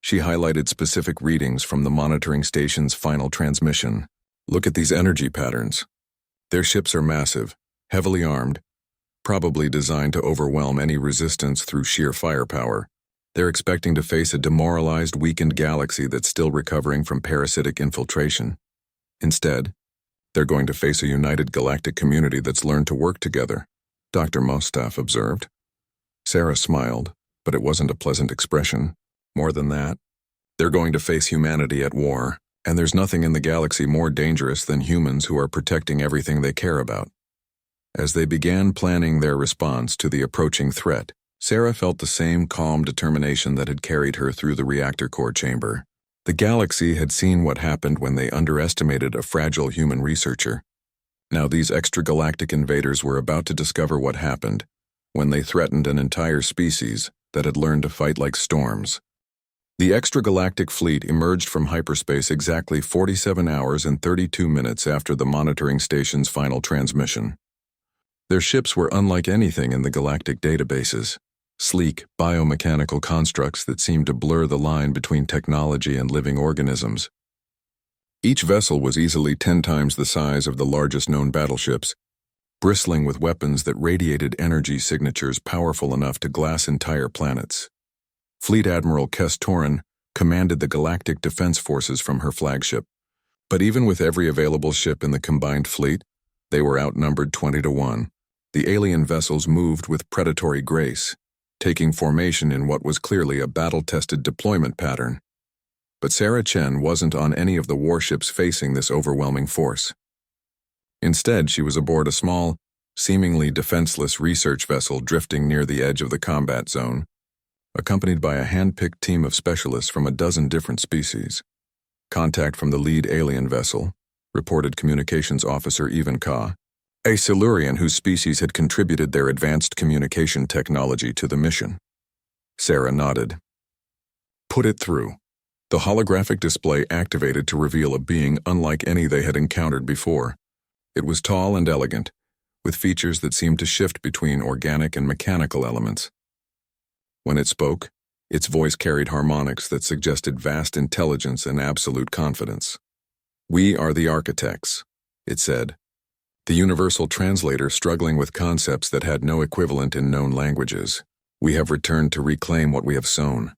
She highlighted specific readings from the monitoring station's final transmission. Look at these energy patterns. Their ships are massive, heavily armed, probably designed to overwhelm any resistance through sheer firepower. They're expecting to face a demoralized, weakened galaxy that's still recovering from parasitic infiltration. Instead, they're going to face a united galactic community that's learned to work together, Dr. Mostaf observed. Sarah smiled, but it wasn't a pleasant expression. More than that, they're going to face humanity at war, and there's nothing in the galaxy more dangerous than humans who are protecting everything they care about. As they began planning their response to the approaching threat, Sarah felt the same calm determination that had carried her through the reactor core chamber. The galaxy had seen what happened when they underestimated a fragile human researcher. Now these extragalactic invaders were about to discover what happened when they threatened an entire species that had learned to fight like storms. The extragalactic fleet emerged from hyperspace exactly 47 hours and 32 minutes after the monitoring station's final transmission. Their ships were unlike anything in the galactic databases, sleek, biomechanical constructs that seemed to blur the line between technology and living organisms. Each vessel was easily 10 times the size of the largest known battleships, bristling with weapons that radiated energy signatures powerful enough to glass entire planets. Fleet Admiral Kestoran commanded the Galactic Defense Forces from her flagship, but even with every available ship in the combined fleet, they were outnumbered 20-1. The alien vessels moved with predatory grace, taking formation in what was clearly a battle-tested deployment pattern. But Sarah Chen wasn't on any of the warships facing this overwhelming force. Instead, she was aboard a small, seemingly defenseless research vessel drifting near the edge of the combat zone, accompanied by a hand-picked team of specialists from a dozen different species. Contact from the lead alien vessel, reported Communications Officer Ivan Ka, a Silurian whose species had contributed their advanced communication technology to the mission. Sarah nodded. Put it through. The holographic display activated to reveal a being unlike any they had encountered before. It was tall and elegant, with features that seemed to shift between organic and mechanical elements. When it spoke, its voice carried harmonics that suggested vast intelligence and absolute confidence. "We are the architects," it said, the universal translator struggling with concepts that had no equivalent in known languages. "We have returned to reclaim what we have sown.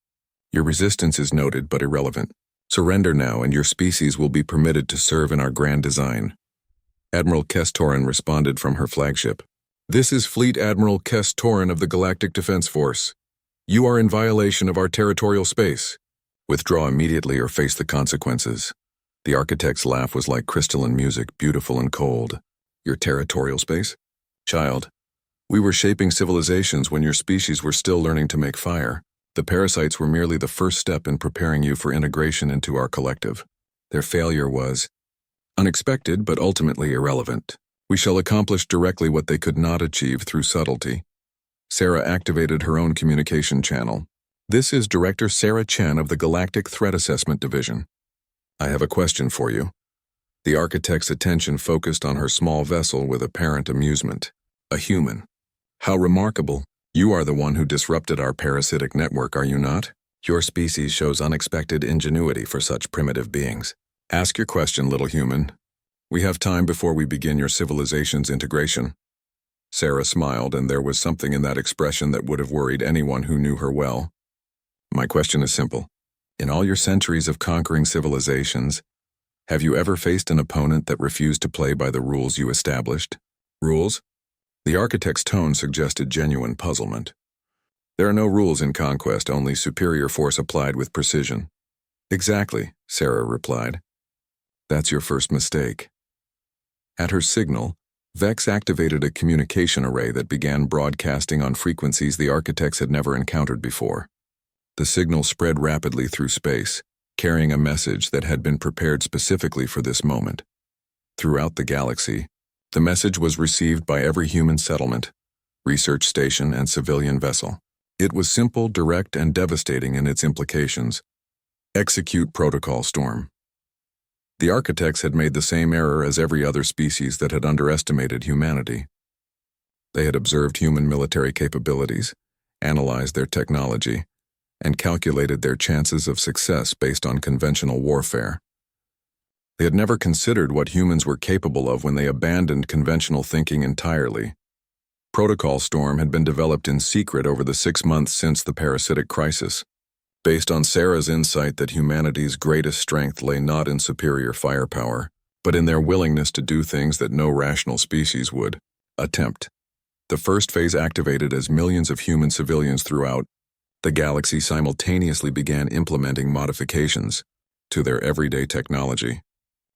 Your resistance is noted but irrelevant. Surrender now and your species will be permitted to serve in our grand design." Admiral Kestoran responded from her flagship. "This is Fleet Admiral Kestoran of the Galactic Defense Force. You are in violation of our territorial space. Withdraw immediately or face the consequences." The architect's laugh was like crystalline music, beautiful and cold. Your territorial space? Child, we were shaping civilizations when your species were still learning to make fire. The parasites were merely the first step in preparing you for integration into our collective. Their failure was unexpected but ultimately irrelevant. We shall accomplish directly what they could not achieve through subtlety. Sarah activated her own communication channel. This is Director Sarah Chen of the Galactic Threat Assessment Division. I have a question for you. The architect's attention focused on her small vessel with apparent amusement. A human. How remarkable. You are the one who disrupted our parasitic network, are you not? Your species shows unexpected ingenuity for such primitive beings. Ask your question, little human. We have time before we begin your civilization's integration. Sarah smiled, and there was something in that expression that would have worried anyone who knew her well. My question is simple. In all your centuries of conquering civilizations, have you ever faced an opponent that refused to play by the rules you established? Rules? The architect's tone suggested genuine puzzlement. There are no rules in conquest, only superior force applied with precision. Exactly, Sarah replied. That's your first mistake. At her signal, Vex activated a communication array that began broadcasting on frequencies the architects had never encountered before. The signal spread rapidly through space, carrying a message that had been prepared specifically for this moment. Throughout the galaxy, the message was received by every human settlement, research station, and civilian vessel. It was simple, direct, and devastating in its implications. Execute Protocol Storm. The architects had made the same error as every other species that had underestimated humanity. They had observed human military capabilities, analyzed their technology, and calculated their chances of success based on conventional warfare. They had never considered what humans were capable of when they abandoned conventional thinking entirely. Protocol Storm had been developed in secret over the 6 months since the parasitic crisis, based on Sarah's insight that humanity's greatest strength lay not in superior firepower, but in their willingness to do things that no rational species would attempt. The first phase activated as millions of human civilians throughout the galaxy simultaneously began implementing modifications to their everyday technology.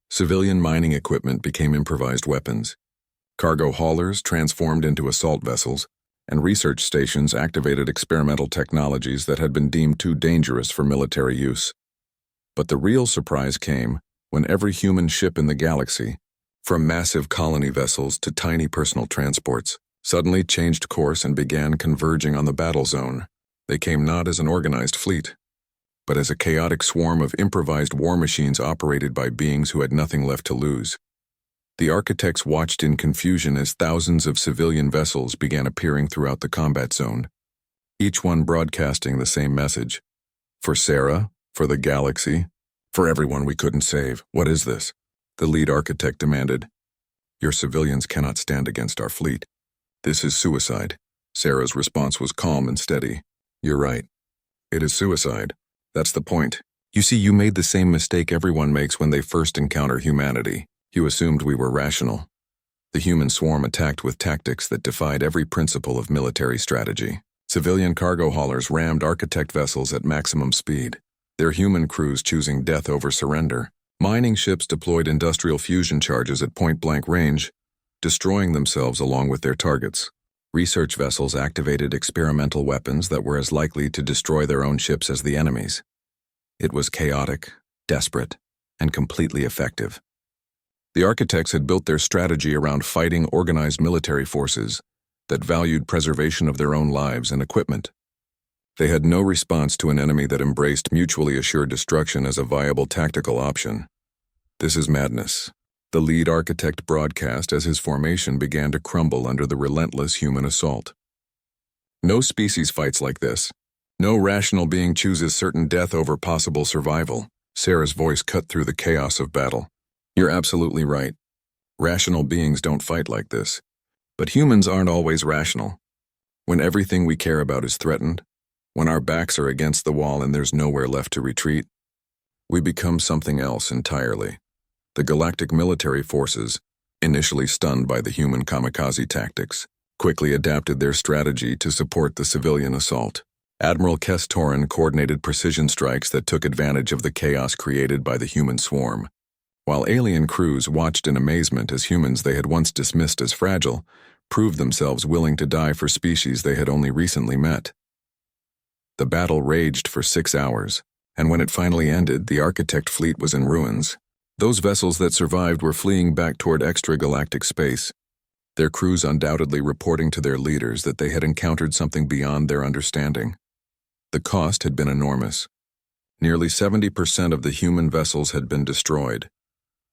Civilian mining equipment became improvised weapons. Cargo haulers transformed into assault vessels, and research stations activated experimental technologies that had been deemed too dangerous for military use. But the real surprise came when every human ship in the galaxy, from massive colony vessels to tiny personal transports, suddenly changed course and began converging on the battle zone. They came not as an organized fleet, but as a chaotic swarm of improvised war machines operated by beings who had nothing left to lose. The architects watched in confusion as thousands of civilian vessels began appearing throughout the combat zone, each one broadcasting the same message. For Sarah, for the galaxy, for everyone we couldn't save. What is this? The lead architect demanded. Your civilians cannot stand against our fleet. This is suicide. Sarah's response was calm and steady. You're right. It is suicide. That's the point. You see, you made the same mistake everyone makes when they first encounter humanity. You assumed we were rational. The human swarm attacked with tactics that defied every principle of military strategy. Civilian cargo haulers rammed architect vessels at maximum speed, their human crews choosing death over surrender. Mining ships deployed industrial fusion charges at point-blank range, destroying themselves along with their targets. Research vessels activated experimental weapons that were as likely to destroy their own ships as the enemy's. It was chaotic, desperate, and completely effective. The architects had built their strategy around fighting organized military forces that valued preservation of their own lives and equipment. They had no response to an enemy that embraced mutually assured destruction as a viable tactical option. This is madness. The lead architect broadcast as his formation began to crumble under the relentless human assault. No species fights like this. No rational being chooses certain death over possible survival. Sarah's voice cut through the chaos of battle. You're absolutely right. Rational beings don't fight like this. But humans aren't always rational. When everything we care about is threatened, when our backs are against the wall and there's nowhere left to retreat, we become something else entirely. The galactic military forces, initially stunned by the human kamikaze tactics, quickly adapted their strategy to support the civilian assault. Admiral Kestoran coordinated precision strikes that took advantage of the chaos created by the human swarm. while alien crews watched in amazement as humans they had once dismissed as fragile proved themselves willing to die for species they had only recently met. The battle raged for 6 hours, and when it finally ended, the Architect fleet was in ruins. Those vessels that survived were fleeing back toward extragalactic space, their crews undoubtedly reporting to their leaders that they had encountered something beyond their understanding. The cost had been enormous. Nearly 70% of the human vessels had been destroyed,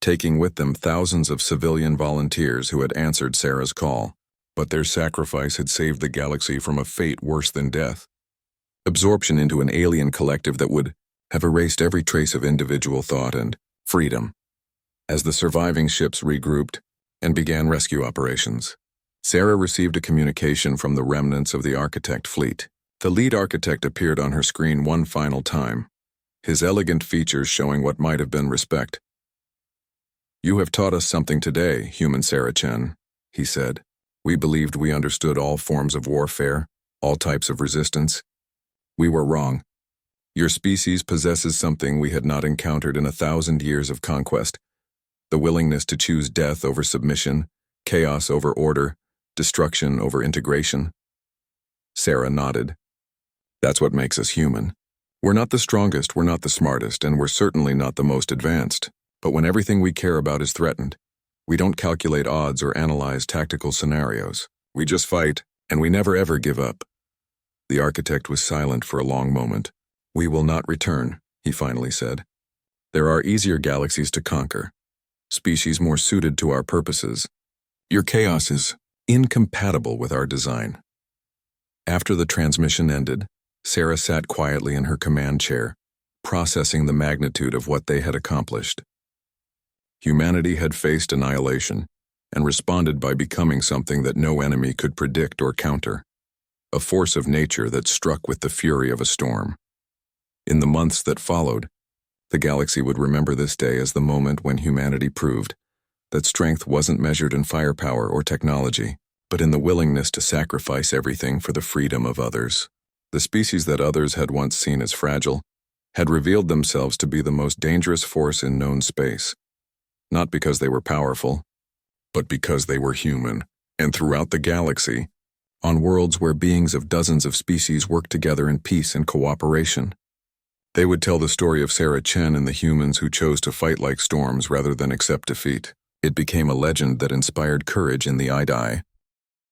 taking with them thousands of civilian volunteers who had answered Sarah's call. But their sacrifice had saved the galaxy from a fate worse than death. Absorption into an alien collective that would have erased every trace of individual thought and freedom. As the surviving ships regrouped and began rescue operations, Sarah received a communication from the remnants of the Architect fleet. The lead Architect appeared on her screen one final time, his elegant features showing what might have been respect. "You have taught us something today, human Sarah Chen," he said. "We believed we understood all forms of warfare, all types of resistance. We were wrong. Your species possesses something we had not encountered in 1,000 years of conquest, the willingness to choose death over submission, chaos over order, destruction over integration." Sarah nodded. "That's what makes us human. We're not the strongest, we're not the smartest, and we're certainly not the most advanced. But when everything we care about is threatened, we don't calculate odds or analyze tactical scenarios. We just fight, and we never ever give up." The Architect was silent for a long moment. "We will not return," he finally said. "There are easier galaxies to conquer, species more suited to our purposes. Your chaos is incompatible with our design." After the transmission ended, Sarah sat quietly in her command chair, processing the magnitude of what they had accomplished. Humanity had faced annihilation and responded by becoming something that no enemy could predict or counter, a force of nature that struck with the fury of a storm. In the months that followed, the galaxy would remember this day as the moment when humanity proved that strength wasn't measured in firepower or technology, but in the willingness to sacrifice everything for the freedom of others. The species that others had once seen as fragile had revealed themselves to be the most dangerous force in known space, not because they were powerful, but because they were human. And throughout the galaxy, on worlds where beings of dozens of species worked together in peace and cooperation, they would tell the story of Sarah Chen and the humans who chose to fight like storms rather than accept defeat. It became a legend that inspired courage in the Idai,